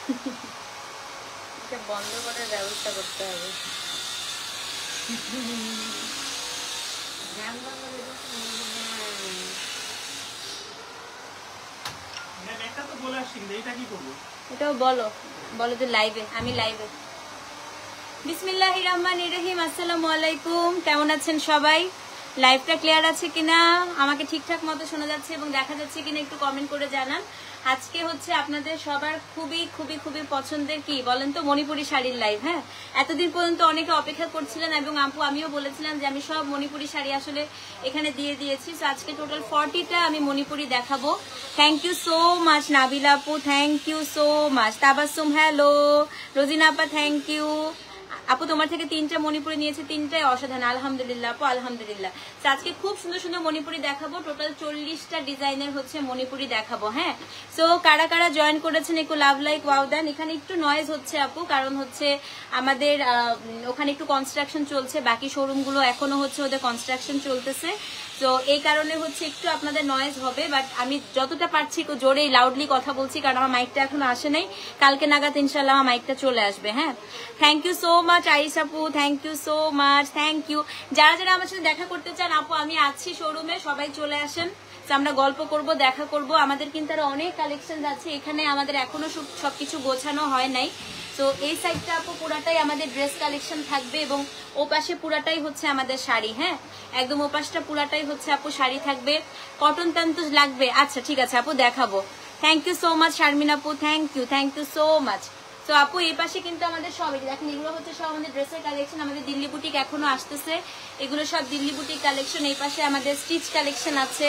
এটা বন্ধ করার ব্যবস্থা করতে হবে। এটাও বলো, বলো যে লাইভে, আমি লাইভে। বিসমিল্লাহির রহমানির রহিম। আসসালামু আলাইকুম, কেমন আছেন সবাই? লাইভটা ক্লিয়ার আছে কিনা, আমাকে ঠিকঠাক মতো শোনা যাচ্ছে এবং দেখা যাচ্ছে কিনা একটু কমেন্ট করে জানান। আজকে হচ্ছে আপনাদের সবার খুবই খুবই খুবই পছন্দের কি বলেন তো, মণিপুরি শাড়ির লাইভ। হ্যাঁ, এতদিন পর্যন্ত অনেকে অপেক্ষা করছিলেন এবং আপু আমিও বলেছিলাম যে আমি সব মণিপুরি শাড়ি আসলে এখানে দিয়ে দিয়েছি। তো আজকে টোটাল 40টা আমি মণিপুরি দেখাবো। Thank you so much Nabila আপু, thank you so much. Tabassum hello, Rozina আপা থ্যাংক ইউ। আপু তোমার থেকে 3টা মণিপুরি নিয়েছে, 3টাই অসাধারণ, আলহামদুলিল্লাহ আপু, আলহামদুলিল্লাহ। আজকে খুব সুন্দর সুন্দর মণিপুরি দেখাবো, টোটাল 40টা ডিজাইনের হচ্ছে মণিপুরি দেখাবো। হ্যাঁ, সো কারা কারা জয়েন করেছেন একটু লাভ লাইক ওয়াও দেন। এখানে একটু নয়েজ হচ্ছে আপু, কারণ হচ্ছে আমাদের ওখানে একটু কনস্ট্রাকশন চলছে, বাকি শোরুমগুলো এখনো হচ্ছে ওদের কনস্ট্রাকশন চলতেছে। তো এই কারণে হচ্ছে একটু আপনাদের নয়েজ হবে, বাট আমি যতটা পারছি একটু জোরে লাউডলি কথা বলছি, কারণ আমার মাইকটা এখনো আসে নাই। কালকে নাগাদ ইনশাল্লাহ আমার মাইকটা চলে আসবে। হ্যাঁ, থ্যাংক ইউ সো মাচ আইস আপু, thank you so much, thank you. যারা যারা আমার সাথে দেখা করতে চান আপু, আমি আছি শোরুমে, সবাই চলে আসেন। আমরা গল্প করব, দেখা করব। আমাদের কিন্তু আরো অনেক কালেকশন আছে এখানে, আমাদের এখনো সবকিছু গোছানো হয় নাই। তো এই সাইডটা আপু পুরাটাই আমাদের ড্রেস কালেকশন থাকবে এবং ও পাশে পুরাটাই হচ্ছে আমাদের শাড়ি। হ্যাঁ, একদম ও পাশটা পুরাটাই হচ্ছে আপু শাড়ি থাকবে। কটন তান্তু লাগবে? আচ্ছা ঠিক আছে আপু, দেখাবো। Thank you so much Sharmin আপু, থ্যাংক ইউ সো মাচ। তো আপু এই পাশে কিন্তু আমাদের সব দেখেন, এগুলো হচ্ছে সব আমাদের ড্রেসের কালেকশন। আমাদের দিল্লি বুটিক এখনো আসতেছে, এগুলো সব দিল্লি বুটিক কালেকশন। এই পাশে আমাদের স্টিচ কালেকশন আছে,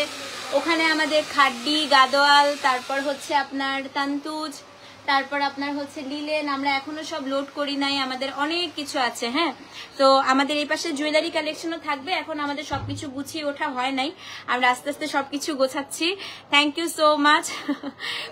ওখানে আমাদের খাড্ডি, গাদোয়াল, তারপর হচ্ছে আপনার তান্তুজ, তারপর আপনার হচ্ছে লিলেন, আমরা এখনো সব লোড করি নাই, আমাদের অনেক কিছু আছে। হ্যাঁ, তো আমাদের এই পাশে জুয়েলারি কালেকশনও থাকবে, এখন আমাদের সবকিছু গুছিয়ে ওঠা হয় নাই, আমরা আস্তে আস্তে সবকিছু গোছাচ্ছি। Thank you so much.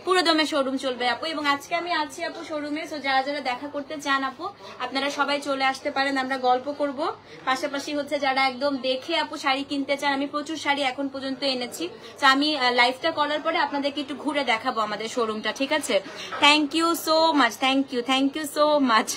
পুরো দমে শোরুম চলবে আপু, এবং আজকে আমি আছি আপু শোরুমে। তো যারা যারা দেখা করতে চান আপু, আপনারা সবাই চলে আসতে পারেন, আমরা গল্প করব। পাশাপাশি হচ্ছে যারা একদম দেখে আপু শাড়ি কিনতে চান, আমি প্রচুর শাড়ি এখন পর্যন্ত এনেছি। তো আমি লাইভটা করার পরে আপনাদেরকে একটু ঘুরে দেখাবো আমাদের শোরুমটা, ঠিক আছে? Thank you so much, thank you so much.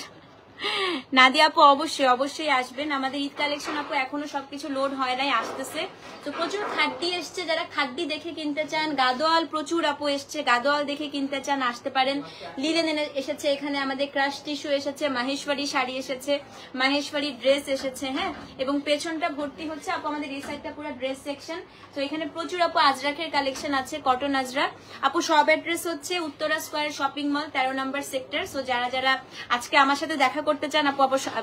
Nadia আপু অবশ্যই অবশ্যই আসবেন। আমাদের ঈদ কালেকশন আপু এখনো সবকিছু লোড হয় নাই, আসতেছে। তো প্রচুর খাদ্যি এসছে, যারা খাদ্যি দেখে কিনতে চান। গাদোয়াল প্রচুর আপু এসছে, গাদোয়াল দেখে কিনতে চান আসতে পারেন। লিলেন এসেছে, এখানে আমাদের ক্রাশ টিস্যু এসেছে, মাহেশ্বরী শাড়ি এসেছে, মাহেশ্বরী ড্রেস এসেছে। হ্যাঁ, এবং পেছনটা ভর্তি হচ্ছে আপু আমাদের এই সাইডটা পুরো ড্রেস সেকশন। তো এখানে প্রচুর আপু আজরাকের কালেকশন আছে, কটন আজরাক। আপু সব অ্যাড্রেস হচ্ছে উত্তরা স্কোয়ার শপিং মল 13 নম্বর সেক্টর। সো যারা যারা আজকে আমার সাথে দেখা করতে চান আপু,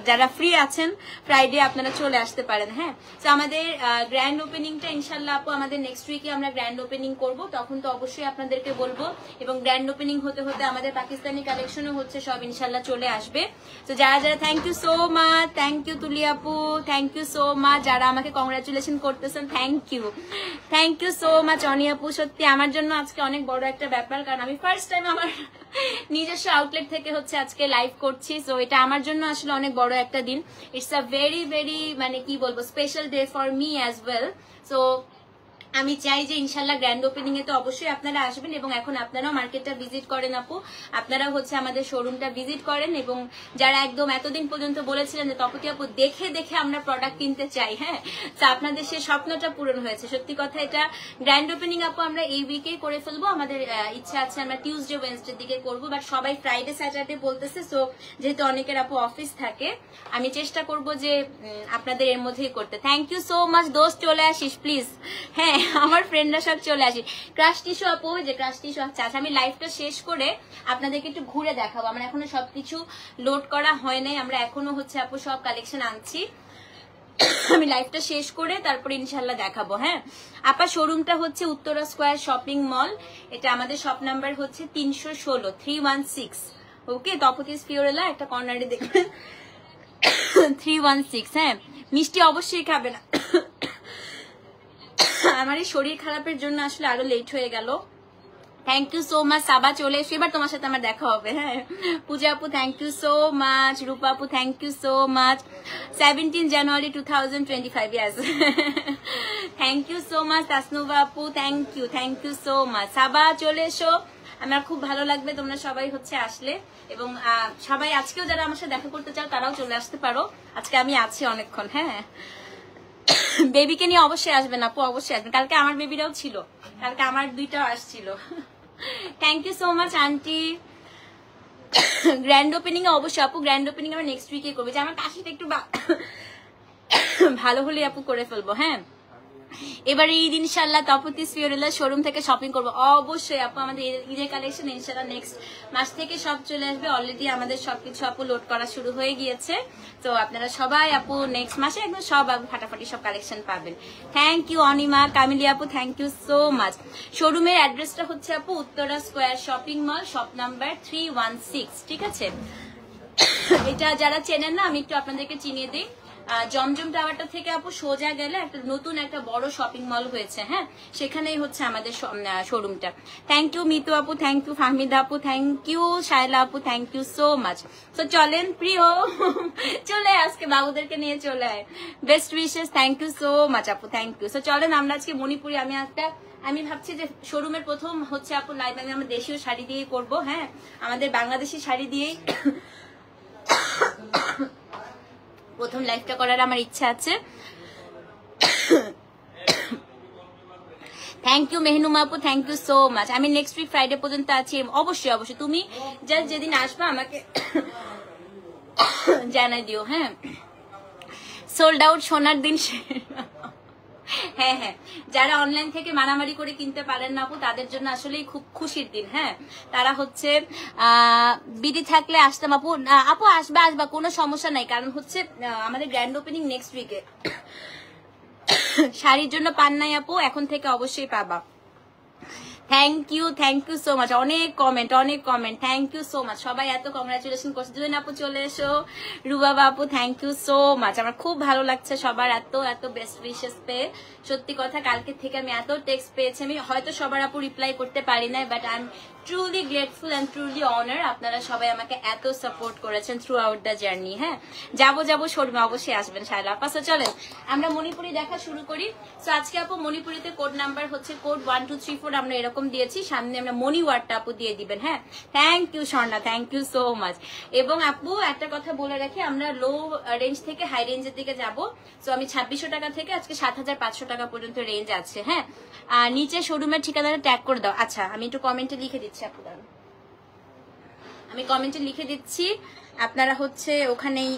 যারা ফ্রি আছেন ফ্রাইডে, আপনারা চলে আসতে পারেন। হ্যাঁ, তো আমাদের গ্র্যান্ড ওপেনিংটা ইনশাল্লাহ আপু আমাদের নেক্সট উইকে আমরা গ্র্যান্ড ওপেনিং করব, তখন তো অবশ্যই আপনাদেরকে বলবো। এবং গ্র্যান্ড ওপেনিং হতে হতে আমাদের পাকিস্তানি কালেকশনও হচ্ছে, সব ইনশাল্লাহ চলে আসবে। তো যারা যারা thank you so much, thank you Tuli আপু, থ্যাংক ইউ সো মাচ। যারা আমাকে কংগ্রাচুলেশন করতেছেন, থ্যাংক ইউ সো মাচ অনি আপু। সত্যি আমার জন্য আজকে অনেক বড় একটা ব্যাপার, কারণ আমি ফার্স্ট টাইম আমার নিজস্ব আউটলেট থেকে হচ্ছে আজকে লাইভ করছি। সো এটা আমার জন্য আসলে অনেক বড় একটা দিন। ইটস আ ভেরি ভেরি মানে কি বলবো, special day for me as well. So আমি চাই যে ইনশাল্লাহ গ্র্যান্ড ওপেনিং এ তো অবশ্যই আপনারা আসবেন, এবং এখন আপনারাও মার্কেটটা ভিজিট করেন আপু, আপনারা হচ্ছে আমাদের শোরুমটা ভিজিট করেন। এবং যারা একদম এতদিন পর্যন্ত বলেছিলেন যে তপতি আপু দেখে দেখে আমরা প্রোডাক্ট কিনতে চাই, হ্যাঁ, তো আপনাদের সেই স্বপ্নটা পূরণ হয়েছে। সত্যি কথা, এটা গ্র্যান্ড ওপেনিং আপু আমরা এই উইকেই করে ফেলবো। আমাদের ইচ্ছা আছে আমরা টিউসডে ওয়েডনেসডের দিকে করবো, বাট সবাই ফ্রাইডে স্যাটারডে বলতেছে। সো যেহেতু অনেকের আপু অফিস থাকে, আমি চেষ্টা করব যে আপনাদের এর মধ্যেই করতে। থ্যাংক ইউ সো মাচ দোস্ত, চলে আসিস প্লিজ। হ্যাঁ, আমার ফ্রেন্ডরা সব চলে আসি। ক্রাশ টিস্যু আপু, যে ক্রাশ টিস্যু আচ্ছা, আমি লাইভটা শেষ করে আপনাদেরকে একটু ঘুরে দেখাবো। আমার এখনো সবকিছু লোড করা হয় নাই, আমরা এখনো হচ্ছে আপু সব কালেকশন আনছি। আমি লাইভটা শেষ করে তারপরে ইনশাল্লাহ দেখাবো। হ্যাঁ আপা, শোরুমটা হচ্ছে উত্তরা স্কোয়ার শপিং মল, এটা আমাদের শপ নাম্বার হচ্ছে 316 316। ওকে, তপতিস ফিওরেলা একটা কর্নারে দেখবেন 316। হ্যাঁ, মিষ্টি অবশ্যই খাবে না, আমার এই শরীর খারাপের জন্য আসলে আরো লেট হয়ে গেল। Thank you so much Saba, চলে এসো, এবার তোমার সাথে আমার দেখা হবে। হ্যাঁ পূজা আপু thank you so much, Rupa আপু থ্যাংক ইউ সো মাচ। 17 জানুয়ারি 2025, yes thank you so much. Tasnuba আপু thank you so much. Saba চলে এসো, আমার খুব ভালো লাগবে তোমরা সবাই হচ্ছে আসলে, এবং সবাই আজকেও যারা আমার সাথে দেখা করতে চাও তারাও চলে আসতে পারো, আজকে আমি আছি অনেকক্ষণ। হ্যাঁ, বেবিকে নিয়ে অবশ্যই আসবেন আপু, অবশ্যই আসবেন। কালকে আমার বেবিরাও ছিল, কালকে আমার দুইটাও আসছিল। Thank you so much aunty. Grand opening এ অবশ্যই আপু, গ্র্যান্ড ওপেনিং আমরা নেক্সট উইকে করবো, যে আমার কাশিটা একটু ভালো হলে আপু করে ফেলবো। হ্যাঁ, এবারে ঈদ ইনশাল্লাহ তপতিস ফিওরেলা শোরুম থেকে শপিং করবো অবশ্যই আপু। আমাদের ঈদের কালেকশন ইনশাল্লাহ নেক্সট মাস থেকে সব চলে আসবে। অলরেডি আমাদের সবকিছু আপু লোড করা শুরু হয়ে গিয়েছে, তো আপনারা সবাই আপু নেক্সট মাসে একদম সব আপু ফাটাফাটি সব কালেকশন পাবেন। থ্যাংক ইউ অনিমা কামিলি আপু, থ্যাংক ইউ সো মাচ। শোরুমের অ্যাড্রেসটা হচ্ছে আপু Uttara square shopping mall, shop number 316, ঠিক আছে? এটা যারা চেনেন না আমি একটু আপনাদেরকে চিনিয়ে দিই। জমজম টাওয়ারটা থেকে আপু সোজা গেলে একটা নতুন একটা বড় শপিং মল হয়েছে, হ্যাঁ, সেখানেই হচ্ছে আমাদের শোরুমটা। থ্যাংক ইউ মিতু আপু, থ্যাংক ইউ ফাহমিদা আপু, থ্যাংক ইউ শায়লা আপু, থ্যাংক ইউ সো মাচ। তো চলেন প্রিয়, চলে আজকে বাবুদেরকে নিয়ে চলে আয়। Best wishes, thank you so much আপু, থ্যাংক ইউ। তো চলেন আমরা আজকে মণিপুরি, আমি ভাবছি যে শোরুমের প্রথম হচ্ছে আপু লাইভ আমি আমার দেশীয় শাড়ি দিয়েই করবো। হ্যাঁ, আমাদের বাংলাদেশি শাড়ি দিয়েই প্রথম লাইভটা করার আমার ইচ্ছা আছে। থ্যাংক ইউ মেহনুমা আপু, থ্যাংক ইউ সো মাচ। আমি নেক্সট উইক ফ্রাইডে পর্যন্ত আছি, অবশ্যই অবশ্যই তুমি জাস্ট যেদিন আসবা আমাকে জানাই দিও। হ্যাঁ, সোল্ড আউট সোনার দিন। হ্যাঁ হ্যাঁ, যারা অনলাইন থেকে মারামারি করে কিনতে পারেন না আপু তাদের জন্য আসলেই খুব খুশির দিন। হ্যাঁ, তারা হচ্ছে বিডি থাকলে আসতাম আপু। আপু আসবা কোনো সমস্যা নাই, কারণ হচ্ছে আমাদের গ্র্যান্ড ওপেনিং নেক্সট উইকে। শাড়ির জন্য পান নাই আপু, এখন থেকে অবশ্যই পাবা। Thank you so much. অনেক comment, thank you so much. সবাই এত কংগ্রাচুলেশন করছে। জুইন আপু চলে এসো, রুবাবা আপু থ্যাংক ইউ সো মাচ। আমার খুব ভালো লাগছে সবার এত এত বেস্ট উইশেস পেয়ে। সত্যি কথা, কালকে থেকে আমি এত টেক্সট পেয়েছি, আমি হয়তো সবার আপু রিপ্লাই করতে পারি না, but I am truly grateful and truly honour. আপনারা সবাই আমাকে এত সাপোর্ট করেছেন থ্রু আউট দ্য জার্নি। হ্যাঁ, যাবো শোরুমে অবশ্যই আসবেন শায়লা আপা। সো চলেন আমরা মণিপুরি দেখা শুরু করি। সো আজকে আপু মণিপুরিতে কোড নাম্বার হচ্ছে কোড 1234 আমরা এরকম দিয়েছি, সামনে আমরা মনি ওয়ার্ডটা আপু দিয়ে দিবেন। হ্যাঁ, thank you Swarna, thank you so much. এবং আপু একটা কথা বলে রাখি, আমরা লো রেঞ্জ থেকে হাই রেঞ্জের দিকে যাবো। সো আমি 2600 টাকা থেকে আজকে 7500 টাকা পর্যন্ত রেঞ্জ আছে। হ্যাঁ, নিচে শোরুমের ঠিকানাটা ট্যাগ করে দাও। আচ্ছা, আমি একটু কমেন্টে লিখে দিচ্ছি আপু, আমি কমেন্টে লিখে দিচ্ছি, আপনারা হচ্ছে ওখানেই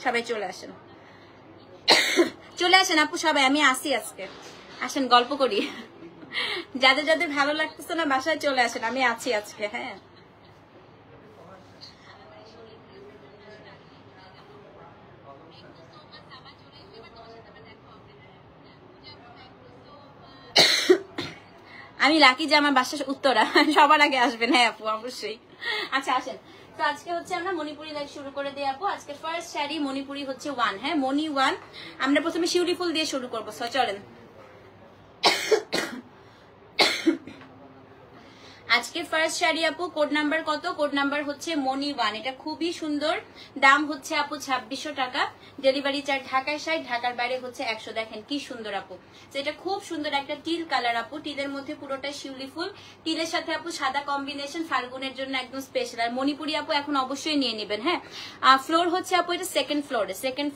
সবাই চলে আসেন। চলে আসেন আপু সবাই, আমি আসি আজকে, আসেন গল্প করি। যাদের যাদের ভালো লাগতেছে না বাসায় চলে আসেন, আমি আছি আজকে। হ্যাঁ, আমি লাকি যে আমার বাসা উত্তরা, সবার আগে আসবেন। হ্যাঁ আপু অবশ্যই। আচ্ছা আসেন। তো আজকে হচ্ছে আমরা মণিপুরি লাইভ শুরু করে দিই আপু। আজকে ফার্স্ট শাড়ি মণিপুরি হচ্ছে 1। হ্যাঁ, মণি 1। আমরা প্রথমে শিউলি ফুল দিয়ে শুরু করবো। সো চলেন। আজকে ফার্স্ট শাড়ি আপু কোড নাম্বার কত? কোড নাম্বার হচ্ছে মনি 1। এটা খুবই সুন্দর, দাম হচ্ছে আপু 2600 টাকা। ডেলিভারি চার্জ ঢাকায় 60, ঢাকার বাইরে হচ্ছে 100। দেখেন কি সুন্দর আপু, এটা খুব সুন্দর একটা টিল কালার আপু। টিলের মধ্যে পুরোটা শিউলি ফুল, টিলের সাথে আপু সাদা কম্বিনেশন, ফাল্গুনের জন্য একদম স্পেশাল। আর মণিপুরি আপু এখন অবশ্যই নিয়ে নেবেন। হ্যাঁ, ফ্লোর হচ্ছে আপু এটা সেকেন্ড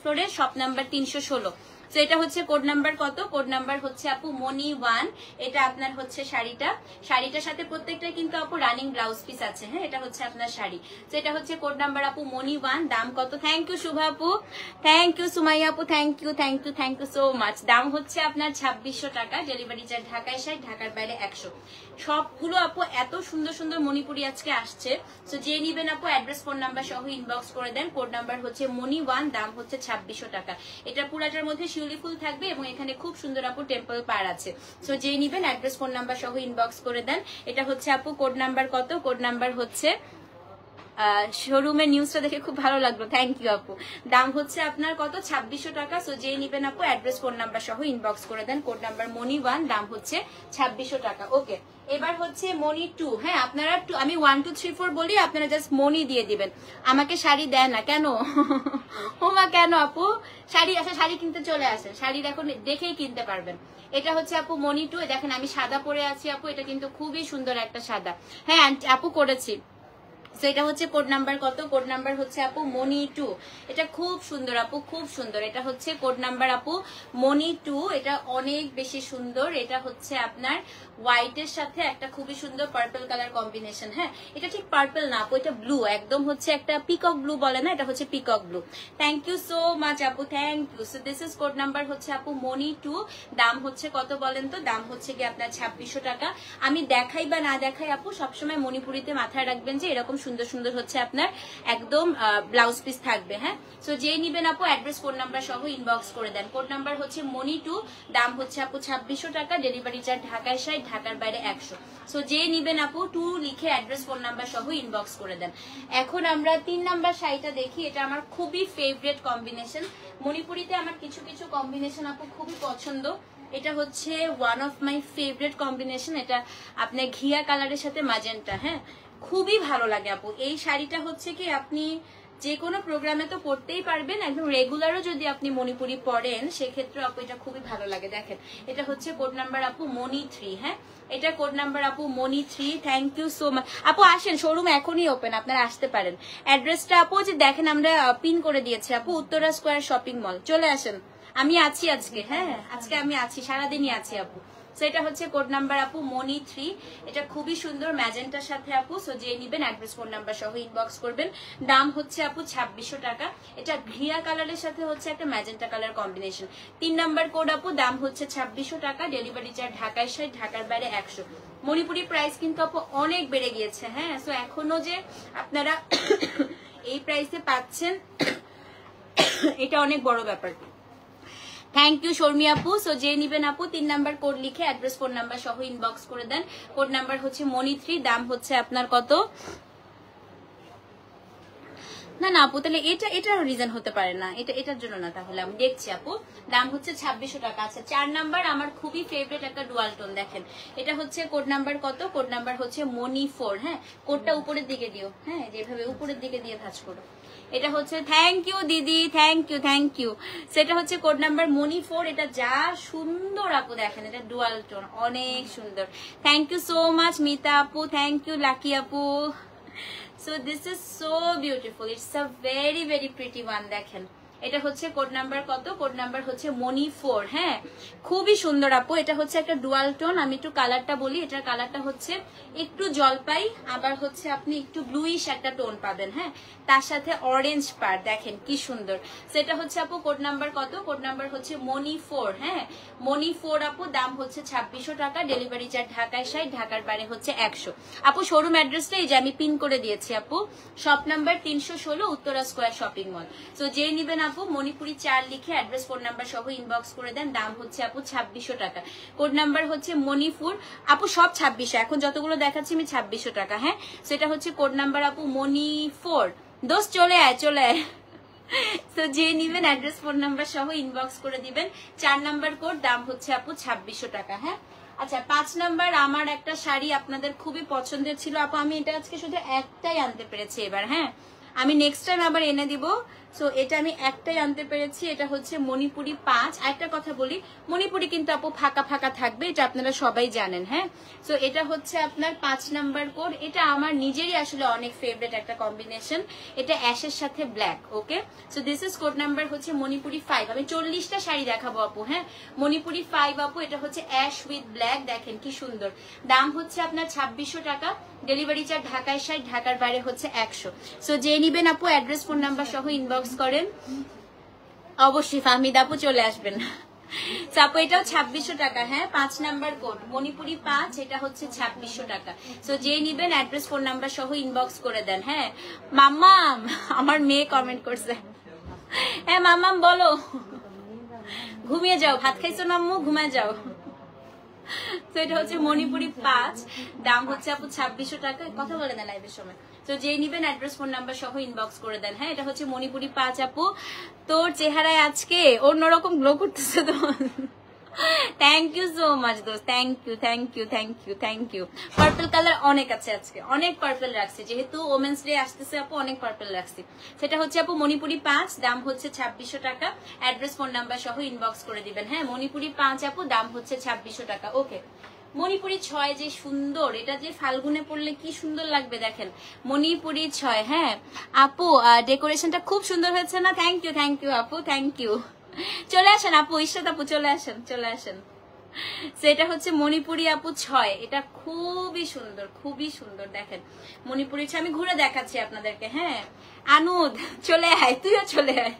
ফ্লোরে শপ নাম্বার 316। তো এটা হচ্ছে কোড নাম্বার কত? কোড নাম্বার হচ্ছে আপু মনি 1। এটা আপনার হচ্ছে শাড়িটার সাথে প্রত্যেকটা কিন্তু আপু রানিং ব্লাউজ পিস আছে। হ্যাঁ, এটা হচ্ছে আপনার শাড়ি। তো এটা হচ্ছে কোড নাম্বার আপু মনি 1। দাম কত? থ্যাংক ইউ শুভা আপু, থ্যাংক ইউ সুমাইয়া আপু, থ্যাংক ইউ সো মাচ। দাম হচ্ছে আপনার 2600 টাকা। ডেলিভারি চার্জ ঢাকায় 60, ঢাকার বাইরে 100। সবগুলো আপু এত সুন্দর সুন্দর মণিপুরি আজকে আসছে। তো যে নিবেন আপু অ্যাড্রেস ফোন নাম্বার সহ ইনবক্স করে দেন। কোড নাম্বার হচ্ছে মনি 1, দাম হচ্ছে 2600 টাকা। এটা পুরাটার মধ্যে শিউলি ফুল থাকবে এবং এখানে খুব সুন্দর আপু টেম্পল পার আছে। সো যে নিবেন অ্যাড্রেস ফোন নাম্বার সহ ইনবক্স করে দেন। এটা হচ্ছে আপু কোড নাম্বার কত? কোড নাম্বার হচ্ছে শোরুমের নিউজটা দেখে খুব ভালো লাগলো, থ্যাংক ইউ আপু। দাম হচ্ছে আপনার কত? 2600 টাকা। সো যে নিবেন আপু অ্যাড্রেস ফোন নাম্বার সহ ইনবক্স করে দেন। কোড নাম্বার মনি 1, দাম হচ্ছে 2600 টাকা। ওকে, এবার হচ্ছে মনি 2। হ্যাঁ, আপনারা আমি 1 2 3 4 বলি, আপনারা জাস্ট মনি দিয়ে দিবেন। আমাকে শাড়ি দেয় না কেন? ওমা কেন আপু? শাড়ি আসে, শাড়ি কিনতে চলে আসে, শাড়ি এখন দেখেই কিনতে পারবেন। এটা হচ্ছে আপু মনি টু, দেখেন আমি সাদা পরে আছি আপু, এটা কিন্তু খুবই সুন্দর একটা সাদা। হ্যাঁ আপু করেছি। তো এটা হচ্ছে কোড নাম্বার কত? কোড নাম্বার হচ্ছে আপু মনি টু। এটা খুব সুন্দর আপু, খুব সুন্দর। এটা হচ্ছে কোড নাম্বার আপু মনি টু। এটা অনেক বেশি সুন্দর। এটা হচ্ছে আপনার হোয়াইটের সাথে একটা খুবই সুন্দর পার্পল কালার কম্বিনেশন। হ্যাঁ এটা ঠিক পার্পল না আপু, এটা ব্লু, একদম হচ্ছে একটা পিকক ব্লু বলে না, এটা হচ্ছে peacock blue. Thank you so much আপু, thank you. So this is code number হচ্ছে আপু মনি টু। দাম হচ্ছে কত বলেন তো? দাম হচ্ছে কি আপনার 2600 টাকা। আমি দেখাই বা না দেখাই আপু, সবসময় মণিপুরিতে মাথায় রাখবেন যে এরকম সুন্দর সুন্দর হচ্ছে আপনার একদম ব্লাউজ পিস থাকবে। হ্যাঁ সো যেই নিবেন আপু অ্যাড্রেস ফোন নাম্বার সহ ইনবক্স করে দেন। কোড নাম্বার হচ্ছে মনি টু, দাম হচ্ছে আপু 2600 টাকা, ডেলিভারি চার্জ ঢাকায় 60, ঢাকার বাইরে 100। সো যেই নিবেন আপু টু লিখে অ্যাড্রেস ফোন নাম্বার সহ ইনবক্স করে দেন। এখন আমরা 3 নাম্বার শাড়িটা দেখি। এটা আমার খুবই ফেভারিট কম্বিনেশন। মণিপুরিতে আমার কিছু কিছু কম্বিনেশন আপু খুবই পছন্দ। এটা হচ্ছে one of my favourite combination. এটা আপনার ঘিয়া কালারের সাথে ম্যাজেন্টা। হ্যাঁ খুবই ভালো লাগে আপু। এই শাড়িটা হচ্ছে কি আপনি যে কোনো প্রোগ্রামে তো পড়তেই পারবেন, একদম রেগুলারও যদি আপনি মণিপুরি পড়েন সেক্ষেত্রে আপু এটা খুবই ভালো লাগে। দেখেন এটা হচ্ছে কোড নাম্বার আপু মনি 3। হ্যাঁ এটা কোড নাম্বার আপু মনি 3। থ্যাংক ইউ সো মাচ আপু। আসেন, শোরুম এখনই ওপেন, আপনারা আসতে পারেন। অ্যাড্রেসটা আপু যে দেখেন আমরা পিন করে দিয়েছি আপু, উত্তরা স্কোয়ার শপিং মল। চলে আসেন, আমি আছি আজকে। হ্যাঁ আজকে আমি আছি, সারাদিনই আছি আপু। সো এটা হচ্ছে কোড নাম্বার আপু মনি 3। এটা খুবই সুন্দর ম্যাজেন্টার সাথে আপু। সো যে নিবেন অ্যাড্রেস ফোন নাম্বার সহ ইনবক্স করবেন। দাম হচ্ছে আপু 2600 টাকা। এটা ঘিয়া কালারের সাথে হচ্ছে একটা magenta colour combination. 3 number code আপু, দাম হচ্ছে 2600 টাকা, ডেলিভারি চার্জ ঢাকায় 60, ঢাকার বাইরে 100। মণিপুরি প্রাইস কিন্তু আপু অনেক বেড়ে গিয়েছে। হ্যাঁ সো এখনো যে আপনারা এই প্রাইসে পাচ্ছেন এটা অনেক বড় ব্যাপার। থ্যাংক ইউ শর্মি আপু। সো যে নিবেন আপু 3 নাম্বার কোড লিখে অ্যাড্রেস ফোন নাম্বার সহ ইনবক্স করে দেন। কোড নাম্বার হচ্ছে মনি 3, দাম হচ্ছে আপনার কত? না না আপু তাহলে এটা রিজন হতে পারে না, এটার জন্য না, তাহলে আমি দেখছি আপু। দাম হচ্ছে 2600 টাকা। আচ্ছা 4 নাম্বার আমার খুবই ফেভারিট একটা ডুয়াল টোন। দেখেন এটা হচ্ছে কোড নাম্বার কত? কোড নাম্বার হচ্ছে মনি 4। হ্যাঁ কোডটা উপরের দিকে দিও, হ্যাঁ যেভাবে উপরের দিকে দিয়ে ভাঁজ করো। এটা হচ্ছে থ্যাংক ইউ দিদি, থ্যাংক ইউ থ্যাংক ইউ। সেটা হচ্ছে কোড নাম্বার মনি 4। এটা যা সুন্দর আপু, দেখেন এটা ডুয়াল টোন, অনেক সুন্দর। Thank you so much Mita আপু, থ্যাংক ইউ লাকি আপু। So this is so beautiful. It's a very very pretty one. দেখেন এটা হচ্ছে কোড নাম্বার কত? কোড নাম্বার হচ্ছে মনি 4। হ্যাঁ খুবই সুন্দর আপু। এটা হচ্ছে একটা ডুয়াল টোন। আমি একটু কালারটা বলি, এটার কালারটা হচ্ছে একটু জলপাই, আবার হচ্ছে আপনি একটু ব্লুইশ একটা টোন পাবেন। হ্যাঁ তার সাথে অরেঞ্জ পার, দেখেন কি সুন্দর। সেটা হচ্ছে আপু কোড নাম্বার কত? কোড নাম্বার হচ্ছে মনি 4। হ্যাঁ মনি 4 আপু, দাম হচ্ছে 2600 টাকা, ডেলিভারি চার্জ ঢাকায় 60, ঢাকার বাইরে হচ্ছে 100। আপু শোরুম অ্যাড্রেসটা এই যে আমি পিন করে দিয়েছি আপু, shop number 316 Uttara square shopping mall. So যে নিবেন আপু মণিপুরি 4 লিখে অ্যাড্রেস ফোন নাম্বার সহ ইনবক্স করে দেন। দাম হচ্ছে আপু 2600 টাকা। কোড নাম্বার হচ্ছে মনি 4 আপু, সব 2600, এখন যতগুলো দেখাচ্ছি আমি 2600 টাকা। হ্যাঁ সেটা হচ্ছে কোড নাম্বার আপু মনি 4। দোস্ত চলে আয় চলে আয়। তো যে নিবেন অ্যাড্রেস ফোন নাম্বার সহ ইনবক্স করে দিবেন। 4 নাম্বার কোড, দাম হচ্ছে আপু 2600 টাকা। হ্যাঁ আচ্ছা 5 নাম্বার আমার একটা শাড়ি আপনাদের খুবই পছন্দের ছিল আপু, আমি এটা আজকে শুধু একটাই আনতে পেরেছি এবার। হ্যাঁ আমি নেক্সট টাইম আবার এনে দিব। সো এটা আমি একটাই আনতে পেরেছি। এটা হচ্ছে মণিপুরি 5। একটা কথা বলি, মণিপুরি কিন্তু আপু ফাঁকা ফাঁকা থাকবে, এটা আপনারা সবাই জানেন। হ্যাঁ সো এটা হচ্ছে আপনার 5 নাম্বার কোড। এটা আমার নিজেরই আসলে অনেক ফেভারিট একটা কম্বিনেশন। এটা অ্যাশের সাথে black. Okay so this is code number হচ্ছে মণিপুরি 5। আমি 40টা শাড়ি দেখাবো আপু। হ্যাঁ মণিপুরি 5 আপু, এটা হচ্ছে অ্যাশ উইথ ব্ল্যাক, দেখেন কি সুন্দর। দাম হচ্ছে আপনার 2600 টাকা, ডেলিভারি চার্জ ঢাকায় 60, ঢাকার বাইরে হচ্ছে 100। সো যে নিবেন আপু অ্যাড্রেস ফোন নাম্বার সহ ইনবক্স করেন। অবশ্যই ফাহমিদ আপু চলে আসবেন। আপু এটাও 2600 টাকা। হ্যাঁ 5 নাম্বার কোড মণিপুরি 5, এটা হচ্ছে 2600 টাকা। সো যে নিবেন অ্যাড্রেস ফোন নাম্বার সহ ইনবক্স করে দেন। হ্যাঁ মাম্মাম, আমার মেয়ে কমেন্ট করছে। হ্যাঁ মাম্মাম বলো, ঘুমিয়ে যাও, ভাত খাইছো না আম্মু, ঘুমিয়ে যাও। তো এটা হচ্ছে মণিপুরি 5, দাম হচ্ছে আপু 2600 টাকা। কথা বলে না লাইভের সময়। তো যে নিবেন অ্যাড্রেস ফোন নাম্বার সহ ইনবক্স করে দেন। হ্যাঁ এটা হচ্ছে মণিপুরি 5 আপু। তোর চেহারায় আজকে অন্যরকম গ্লো করতেছে তো। থ্যাংক ইউ সো মাচ দোস্ত, thank you thank you thank you thank you. Purple colour অনেক আছে আজকে, অনেক পার্পল রাখছি, যেহেতু ওমেন্স ডে আসতেছে আপু অনেক পার্পল রাখছি। সেটা হচ্ছে আপু মণিপুরি 5, দাম হচ্ছে 2600 টাকা, অ্যাড্রেস ফোন নাম্বার সহ ইনবক্স করে দিবেন। হ্যাঁ মণিপুরি 5 আপু, দাম হচ্ছে 2600 টাকা। ওকে, মণিপুরি 6 যে সুন্দর, এটা যে ফাল্গুনে পড়লে কি সুন্দর লাগবে দেখেন, মণিপুরি 6। হ্যাঁ আপু ডেকোরেশনটা খুব সুন্দর হয়েছে না? থ্যাংক ইউ আপু, থ্যাংক ইউ। চলে আসেন আপু, ইশরাত আপু চলে আসেন, চলে আসেন। সেটা হচ্ছে মণিপুরি আপু 6, এটা খুবই সুন্দর, খুবই সুন্দর। দেখেন মণিপুরি 6 আমি ঘুরে দেখাচ্ছি আপনাদেরকে। হ্যাঁ আনুদ চলে আয়, তুইও চলে আয়।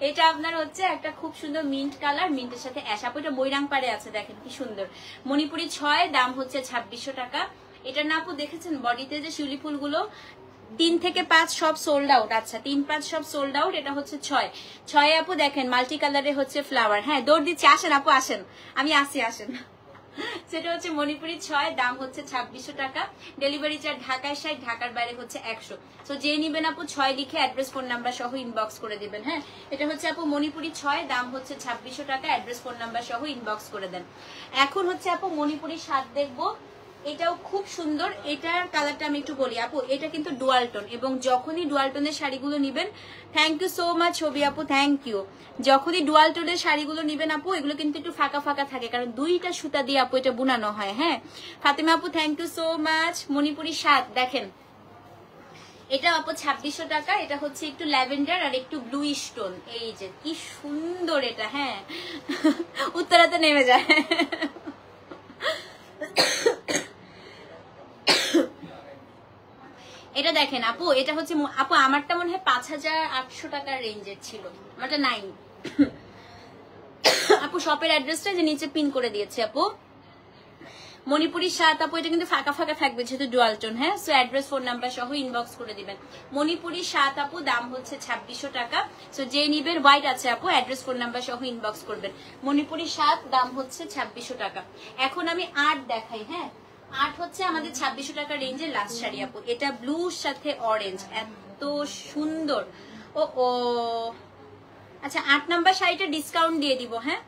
এটা আপনার হচ্ছে একটা খুব সুন্দর মিন্ট কালার, মিন্টের সাথে অ্যাশ। আপু এটা বৈরাং পাড়ে আছে, দেখেন কি সুন্দর। মণিপুরি 6, দাম হচ্ছে 2600 টাকা। এটা না আপু দেখেছেন বডিতে যে শিউলি ফুলগুলো 3 থেকে 5 সব সোল্ড আউট। আচ্ছা 3-5 সব সোল্ড আউট। এটা হচ্ছে 6 আপু, দেখেন মাল্টি কালারে হচ্ছে ফ্লাওয়ার। হ্যাঁ দৌড় দিচ্ছি, আসেন আপু আসেন, আমি আসি, আসেন। সেটা হচ্ছে মণিপুরি 6, দাম হচ্ছে 2600 টাকা। ডেলিভারি চার্জ ঢাকায় 60, ঢাকার বাইরে হচ্ছে 100। তো যে নিবেন আপু 6 লিখে অ্যাড্রেস ফোন নাম্বার সহ ইনবক্স করে দিবেন। হ্যাঁ এটা হচ্ছে আপু মণিপুরি 6, দাম হচ্ছে 2600 টাকা, অ্যাড্রেস ফোন নাম্বার সহ ইনবক্স করে দেন। এখন হচ্ছে আপু মণিপুরি 7 দেখবো, এটাও খুব সুন্দর। এটার কালারটা আমি একটু বলি আপু, এটা কিন্তু ডুয়াল টোন, এবং যখনই ডুয়াল টোনের শাড়িগুলো নিবেন, থ্যাংক ইউ সো মাচ ছবি আপু, থ্যাংক ইউ। যখনই ডুয়াল টোনের শাড়িগুলো নিবেন আপু, এগুলো কিন্তু একটু ফাঁকা ফাঁকা থাকে, কারণ 2টা সুতা দিয়ে আপু এটা বুনানো হয়। হ্যাঁ ফাতিমা আপু thank you so much. Manipuri 7 দেখেন, এটা আপু 2600 টাকা। এটা হচ্ছে একটু ল্যাভেন্ডার আর একটু ব্লুইশ টোন, এই যে কি সুন্দর এটা। হ্যাঁ উত্তরাতে নেমে যায়। এটা দেখেন আপু, এটা হচ্ছে আপু আমারটা মনে হয় 5800 টাকার রেঞ্জের ছিল, আমারটা নাই। আপু শপের অ্যাড্রেসটা যে নিচে পিন করে দিয়েছে আপু। মণিপুরি 7 আপু, এটা কিন্তু ফাঁকা ফাঁকা থাকবে যেহেতু ডুয়াল টোন। হ্যাঁ সো অ্যাড্রেস ফোন নাম্বার সহ ইনবক্স করে দিবেন। মণিপুরি 7 আপু, দাম হচ্ছে 2600 টাকা। সো যে নিবেন, হোয়াইট আছে আপু, অ্যাড্রেস ফোন নাম্বার সহ ইনবক্স করবেন। মণিপুরি 7, দাম হচ্ছে 2600 টাকা। এখন আমি 8 দেখাই। হ্যাঁ 8 হচ্ছে আমাদের 2600 টাকা রেঞ্জের লাস্ট শাড়ি আপু। এটা ব্লুর সাথে অরেঞ্জ, এত সুন্দর। ও ও আচ্ছা 8 নাম্বার শাড়িটা ডিসকাউন্ট দিয়ে দিব। হ্যাঁ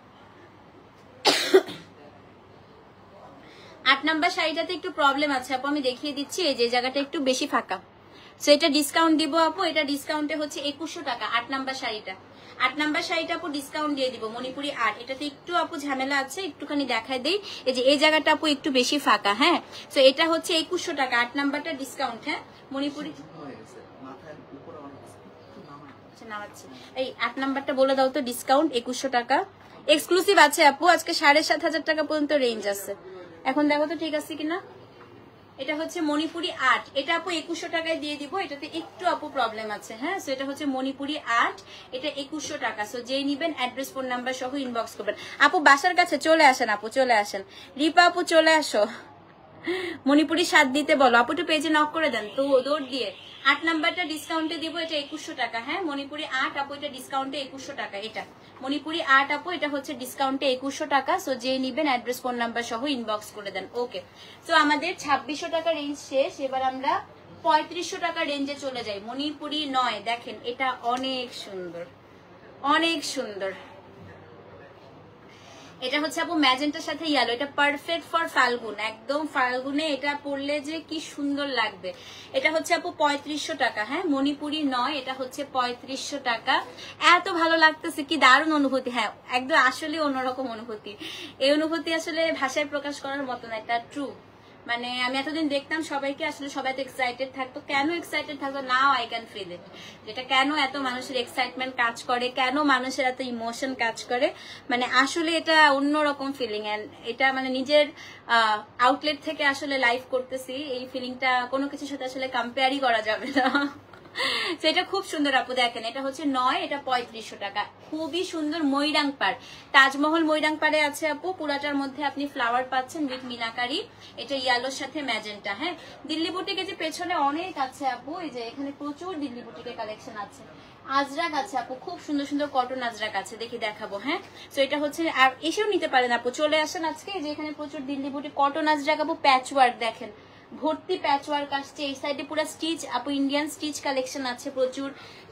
8 নাম্বার শাড়িটাতে একটু প্রবলেম আছে আপু, আমি দেখিয়ে দিচ্ছি। এই যে জায়গাটা একটু বেশি ফাঁকা, সো এটা ডিসকাউন্ট দিব আপু। এটা ডিসকাউন্টে হচ্ছে 2100 টাকা 8 নাম্বার শাড়িটা। 8 নাম্বার শাড়িটা আপু ডিসকাউন্ট দিয়ে দিব। মণিপুরি 8, এটাতে একটু আপু ঝামেলা আছে, একটুখানি দেখাই দেই। এই যে এই জায়গাটা আপু একটু বেশি ফাঁকা। হ্যাঁ সো এটা হচ্ছে 2100 টাকা 8 নাম্বারটা ডিসকাউন্ট। হ্যাঁ মণিপুরি নামাচ্ছি, এই 8 নাম্বারটা বলে দাও তো। ডিসকাউন্ট 2100 টাকা, এক্সক্লুসিভ আছে আপু। আজকে 7500 টাকা পর্যন্ত রেঞ্জ আছে। এখন দেখো তো ঠিক আছে কিনা। এটা হচ্ছে মণিপুরি 8, এটা আপু 2100 টাকায় দিয়ে দিব। এটাতে একটু আপু প্রবলেম আছে। হ্যাঁ সো এটা হচ্ছে মণিপুরি 8, এটা 2100 টাকা। সো যেই নিবেন অ্যাড্রেস ফোন নাম্বার সহ ইনবক্স করবেন। আপু বাসার কাছে চলে আসেন, আপু চলে আসেন। রিপা আপু চলে আসো, মণিপুরি 7 দিতে বলো আপু, একটু পেজে নক করে দেন তো দৌড় দিয়ে। 8 নাম্বারটা ডিসকাউন্টে দিব, এটা 2100 টাকা। হ্যাঁ মণিপুরি 8 আপু, এটা ডিসকাউন্টে 2100 টাকা। এটা মণিপুরি 8 আপু, এটা হচ্ছে ডিসকাউন্টে 2100 টাকা। সো যে নিবেন অ্যাড্রেস ফোন নাম্বার সহ ইনবক্স করে দেন। ওকে সো আমাদের 2600 টাকা রেঞ্জ শেষ, এবার আমরা 3500 টাকা রেঞ্জে চলে যাই। মণিপুরি 9 দেখেন, এটা অনেক সুন্দর, অনেক সুন্দর। এটা হচ্ছে আপু ম্যাজেন্টার সাথে ইয়েলো, এটা পারফেক্ট ফর ফাল্গুন, একদম ফাল্গুনে এটা পরলে যে কি সুন্দর লাগবে। এটা হচ্ছে আপু 3500 টাকা। হ্যাঁ মণিপুরি 9, এটা হচ্ছে 3500 টাকা। এত ভালো লাগতেছে, কি দারুণ অনুভূতি। হ্যাঁ একদম আসলে অন্যরকম অনুভূতি। এই অনুভূতি আসলে ভাষায় প্রকাশ করার মতো না, এটা ট্রু। মানে আমি এতদিন দেখতাম সবাইকে, আসলে সবাই তো এক্সাইটেড থাকতো। কেন এক্সাইটেড থাকতো? Now I can feel it, যেটা কেন এত মানুষের এক্সাইটমেন্ট কাজ করে, কেন মানুষের এত ইমোশন কাজ করে। মানে আসলে এটা অন্যরকম ফিলিং, এন্ড এটা মানে নিজের আউটলেট থেকে আসলে লাইভ করতেছি। এই ফিলিংটা কোনো কিছুর সাথে আসলে কম্পেয়ারই করা যাবে না। সেটা খুব সুন্দর আপু, দেখেন এটা হচ্ছে 9, এটা 3500 টাকা। খুবই সুন্দর ময়ূরাং পাড়, তাজমহল ময়ূরাং পাড়ে আছে আপু। পুরাটার মধ্যে আপনি ফ্লাওয়ার পাচ্ছেন উইথ মিনাকারি, এটা ইয়েলোর সাথে ম্যাজেন্টা। হ্যাঁ দিল্লি বুটিকে যে পেছনে অনেক আছে আপু, এই যে এখানে প্রচুর দিল্লি বুটিকের কালেকশন আছে। আজরাক আছে আপু, খুব সুন্দর সুন্দর কটন আজরাক আছে, দেখি দেখাবো। হ্যাঁ তো এটা হচ্ছে, আর এসেও নিতে পারেন আপু, চলে আসেন আজকে। যে এখানে প্রচুর দিল্লি বুটি কটন আজরাক আপু, প্যাচ ওয়ার্ক দেখেন, ভর্তি প্যাচওয়ার্ক আসছে, এই সাইডে পুরো স্টিচ আপু, ইন্ডিয়ান স্টিচ কালেকশন আছে প্রচুর,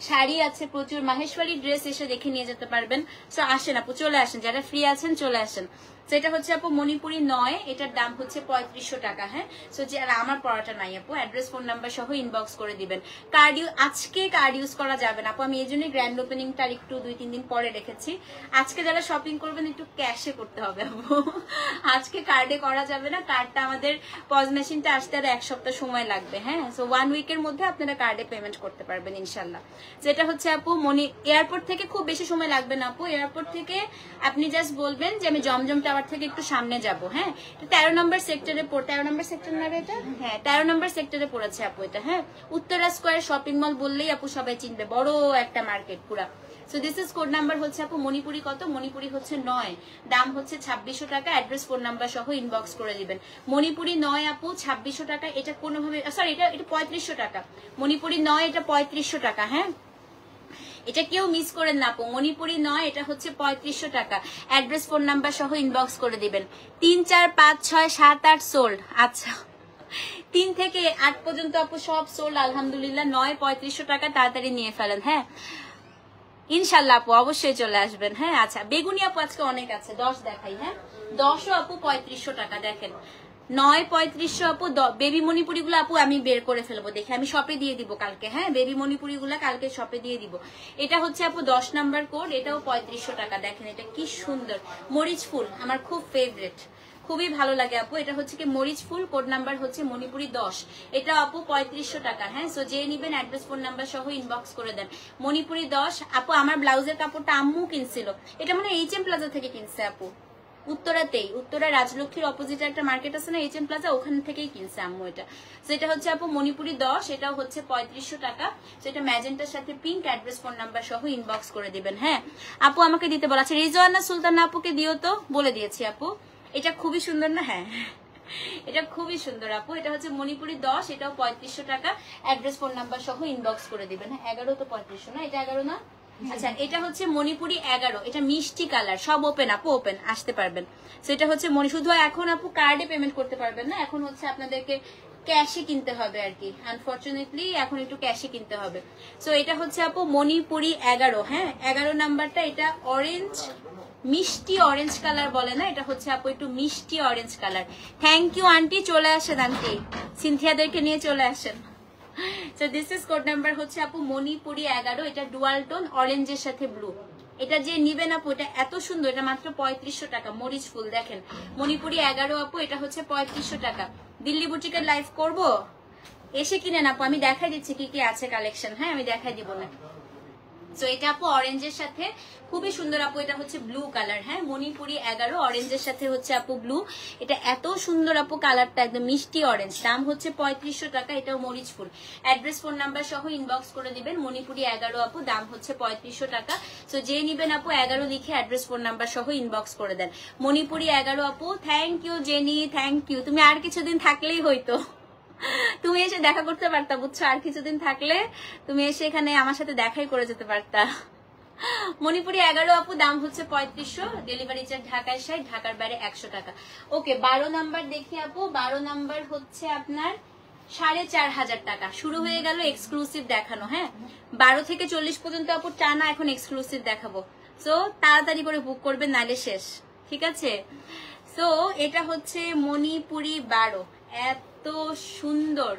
শাড়ি আছে প্রচুর, মাহেশ্বরী ড্রেস এসে দেখে নিয়ে যেতে পারবেন। সো আসেন আপু, চলে আসেন, যারা ফ্রি আছেন চলে আসেন। তো এটা হচ্ছে আপু মণিপুরি 9, এটার দাম হচ্ছে 3500 টাকা। হ্যাঁ, সো যে আমার পড়াটা নাই আপু, অ্যাড্রেস ফোন নাম্বার সহ ইনবক্স করে দিবেন। আজকে কার্ড ইউজ করা যাবে না আপু, আমি এই জন্যই গ্র্যান্ড ওপেনিংটা একটু 2-3 দিন পরে রেখেছি। আজকে যারা শপিং করবেন একটু ক্যাশে করতে হবে আপু, আজকে কার্ডে করা যাবে না। কার্ডটা আমাদের পজ মেশিনটা আসতে আরো 1 সপ্তাহ সময় লাগবে। হ্যাঁ, সো 1 উইকের মধ্যে আপনারা কার্ডে পেমেন্ট করতে পারবেন ইনশাল্লাহ। যেটা হচ্ছে আপু এয়ারপোর্ট থেকে খুব বেশি সময় লাগবে না আপু, এয়ারপোর্ট থেকে আপনি জাস্ট বলবেন যে আমি জমজম টাওয়ার থেকে একটু সামনে যাব। হ্যাঁ, 13 নম্বর সেক্টরে 13 নম্বর সেক্টর না এটা, হ্যাঁ 13 নম্বর সেক্টরে পড়েছে আপু এটা। হ্যাঁ, উত্তরা স্কয়ার শপিং মল বললেই আপু সবাই চিনবে, বড় একটা মার্কেট পুরা। So this is code number হচ্ছে আপু মণিপুরি কত, মণিপুরি হচ্ছে 9, দাম হচ্ছে 2600 টাকা, অ্যাড্রেস ফোন নাম্বার সহ ইনবক্স করে দিবেন। মণিপুরি 9 আপু 2600 টাকা, এটা কোনোভাবে সরি এটা 3500 টাকা, মণিপুরি 9 এটা 3500 টাকা। হ্যাঁ, এটা কেউ মিস করেন না আপু, মণিপুরি 9 এটা হচ্ছে 3500 টাকা, অ্যাড্রেস ফোন নাম্বার সহ ইনবক্স করে দিবেন। 3, 4, 5, 6, 7, 8 সোল্ড। আচ্ছা 3 থেকে 8 পর্যন্ত আপু সব সোল্ড আলহামদুলিল্লাহ। 9 3500 টাকা, তাড়াতাড়ি নিয়ে ফেলেন। হ্যাঁ ইনশাল্লাহ আপু অবশ্যই চলে আসবেন। হ্যাঁ আচ্ছা বেগুনি আপু আজকে অনেক আছে, 10 দেখাই। হ্যাঁ 10ও আপু 3500 টাকা, দেখেন 9 3500 আপু। বেবি মণিপুরি গুলো আপু আমি বের করে ফেলবো, দেখে আমি শপে দিয়ে দিব কালকে। হ্যাঁ বেবি মণিপুরি গুলা কালকে শপে দিয়ে দিব। এটা হচ্ছে আপু 10 নাম্বার কোড, এটাও 3500 টাকা। দেখেন এটা কি সুন্দর, মরিচ ফুল আমার খুব ফেভারিট, খুবই ভালো লাগে আপু। এটা হচ্ছে কি মরিচ ফুল, কোড নাম্বার হচ্ছে মণিপুরি 10, এটা আপু 3500 টাকা। হ্যাঁ সো যে নিবেন অ্যাড্রেস ফোন নাম্বার সহ ইনবক্স করে দেন। মণিপুরি 10 আপু। আমার ব্লাউজের কাপড়টা আম্মু কিনছিল, এটা মানে HM প্লাজা থেকে কিনছে আপু, উত্তরাতেই, উত্তরা রাজলক্ষ্মীর অপোজিটে একটা মার্কেট আছে না HM প্লাজা, ওখান থেকেই কিনছে আম্মু এটা। সেটা হচ্ছে আপু মণিপুরি 10, এটাও হচ্ছে 3500 টাকা। সেটা ম্যাজেন্টার সাথে পিঙ্ক, অ্যাড্রেস ফোন নাম্বার সহ ইনবক্স করে দিবেন। হ্যাঁ আপু আমাকে দিতে বলা আছে, রিজওয়ানা সুলতানা আপুকে দিও তো, বলে দিয়েছি আপু। এটা খুবই সুন্দর না? হ্যাঁ এটা খুবই সুন্দর আপু। এটা হচ্ছে মণিপুরি 10, এটাও 3500 টাকা, অ্যাড্রেস ফোন নাম্বার সহ ইনবক্স করে দিবেন। হ্যাঁ 11 তো 3500 না, এটা 11 না? আচ্ছা এটা হচ্ছে মণিপুরি 11, এটা মিষ্টি কালার, সব ওপেন আপু, ওপেন আসতে পারবেন। সেটা হচ্ছে শুধু এখন আপু কার্ডে পেমেন্ট করতে পারবেন না, এখন হচ্ছে আপনাদেরকে ক্যাশে কিনতে হবে আর কি, আনফরচুনেটলি এখন একটু ক্যাশে কিনতে হবে। সো এটা হচ্ছে আপু মণিপুরি 11। হ্যাঁ 11 নাম্বারটা, এটা অরেঞ্জ, মিষ্টি অরেঞ্জ কালার বলে না, এটা হচ্ছে আপু একটু মিষ্টি orange colour. Thank you aunty, চলে আসেন আন্টি, সিনথিয়াদেরকে নিয়ে চলে আসেন। So this is code number হচ্ছে আপু মণিপুরি 11, এটা ডুয়াল টোন অরেঞ্জের সাথে ব্লু। এটা যে নিবেন আপু এটা এত সুন্দর, এটা মাত্র 3500 টাকা, মরিচ ফুল। দেখেন মণিপুরি 11 আপু, এটা হচ্ছে 3500 টাকা। দিল্লি বুটিকের লাইভ করব, এসে কিনেন আপু, আমি দেখাই দিচ্ছি কি কি আছে কালেকশন। হ্যাঁ আমি দেখাই দিব না। সো এটা আপু অরেঞ্জের সাথে খুবই সুন্দর আপু, এটা হচ্ছে ব্লু কালার। হ্যাঁ মণিপুরি 11, অরেঞ্জের সাথে হচ্ছে আপু ব্লু, এটা এত সুন্দর আপু কালারটা, একদম মিষ্টি অরেঞ্জ। দাম হচ্ছে 3500 টাকা, এটাও মরিচ ফুল। অ্যাড্রেস ফোন নাম্বার সহ ইনবক্স করে দিবেন। মণিপুরি 11 আপু, দাম হচ্ছে 3500 টাকা। সো যে নিবেন আপু 11 লিখে অ্যাড্রেস ফোন নাম্বার সহ ইনবক্স করে দেন। মণিপুরি 11 আপু। Thank you Jenny, thank you. তুমি আর কিছুদিন থাকলেই হইতো, তুমি এসে দেখা করতে পারতা, বুঝছো? আর কিছুদিন থাকলে তুমি এসে এখানে আমার সাথে দেখাই করে যেতে পারতা। মণিপুরি 11 আপু, দাম হচ্ছে 3500, ডেলিভারি চার্জ ঢাকায় 60, ঢাকার বাইরে 100 টাকা। ওকে 12 নাম্বার দেখি আপু, 12 নাম্বার হচ্ছে আপনার 4500 টাকা। শুরু হয়ে গেল এক্সক্লুসিভ দেখানো। হ্যাঁ 12 থেকে 40 পর্যন্ত আপু টানা এখন এক্সক্লুসিভ দেখাবো, সো তাড়াতাড়ি করে বুক করবেন, নালে শেষ। ঠিক আছে, সো এটা হচ্ছে মণিপুরি 12, এত সুন্দর,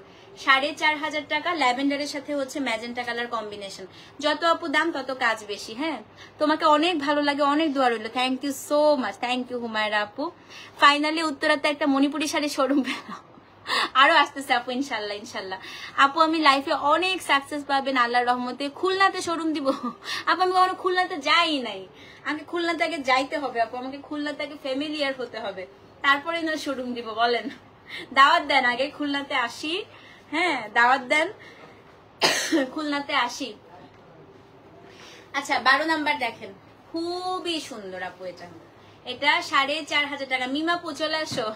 4500 টাকা। ল্যাভেন্ডারের সাথে হচ্ছে ম্যাজেন্টা কালার কম্বিনেশন। যত আপু দাম তত কাজ বেশি। হ্যাঁ তোমাকে অনেক ভালো লাগে, অনেক দোয়া রইল। Thank you so much, thank you Humaira আপু। ফাইনালি উত্তরাতে একটা মণিপুরি শাড়ি শোরুম পেলাম, আরো আসতেছে আপু ইনশাল্লাহ। ইনশাল্লাহ আপু আমি লাইফে অনেক সাকসেস পাবেন আল্লাহর রহমতে। খুলনাতে শোরুম দিব আপু, আমি কখনো খুলনাতে যাই নাই, আমাকে খুলনাতে আগে যাইতে হবে আপু, আমাকে খুলনাতে আগে ফ্যামিলিয়ার হতে হবে, তারপরে না শোরুম দিব। বলেন দাওয়াত দেন, আগে খুলনাতে আসি। হ্যাঁ দাওয়াত দেন, খুলনাতে আসি। আচ্ছা 12 নাম্বার দেখেন, খুবই সুন্দর আপু, এটা এটা 4500 টাকা। মিমাপু চলে আসো।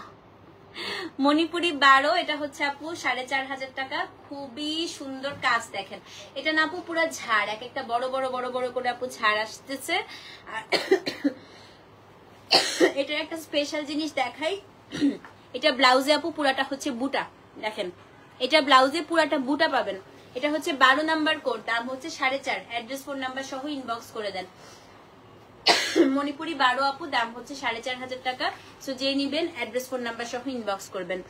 মণিপুরি 12, এটা হচ্ছে আপু 4500 টাকা। খুবই সুন্দর কাজ দেখেন, এটা না আপু পুরো ঝাড়, এক একটা বড় বড় বড় বড় করে আপু ঝাড় আসতেছে। এটার একটা স্পেশাল জিনিস দেখাই, এটা ব্লাউজে আপু পুরাটা হচ্ছে বুটা, দেখেন এটা ব্লাউজে পুরাটা বুটা পাবেন। এটা হচ্ছে 12 নাম্বার কোড, দাম হচ্ছে 4.5, অ্যাড্রেস ফোন নাম্বার সহ ইনবক্স করে দেন। মণিপুরি 12 আপু, দাম হচ্ছে 4,500 টাকা। সো যে নিবেন অ্যাড্রেস ফোন নাম্বার সহ ইনবক্স করবেন।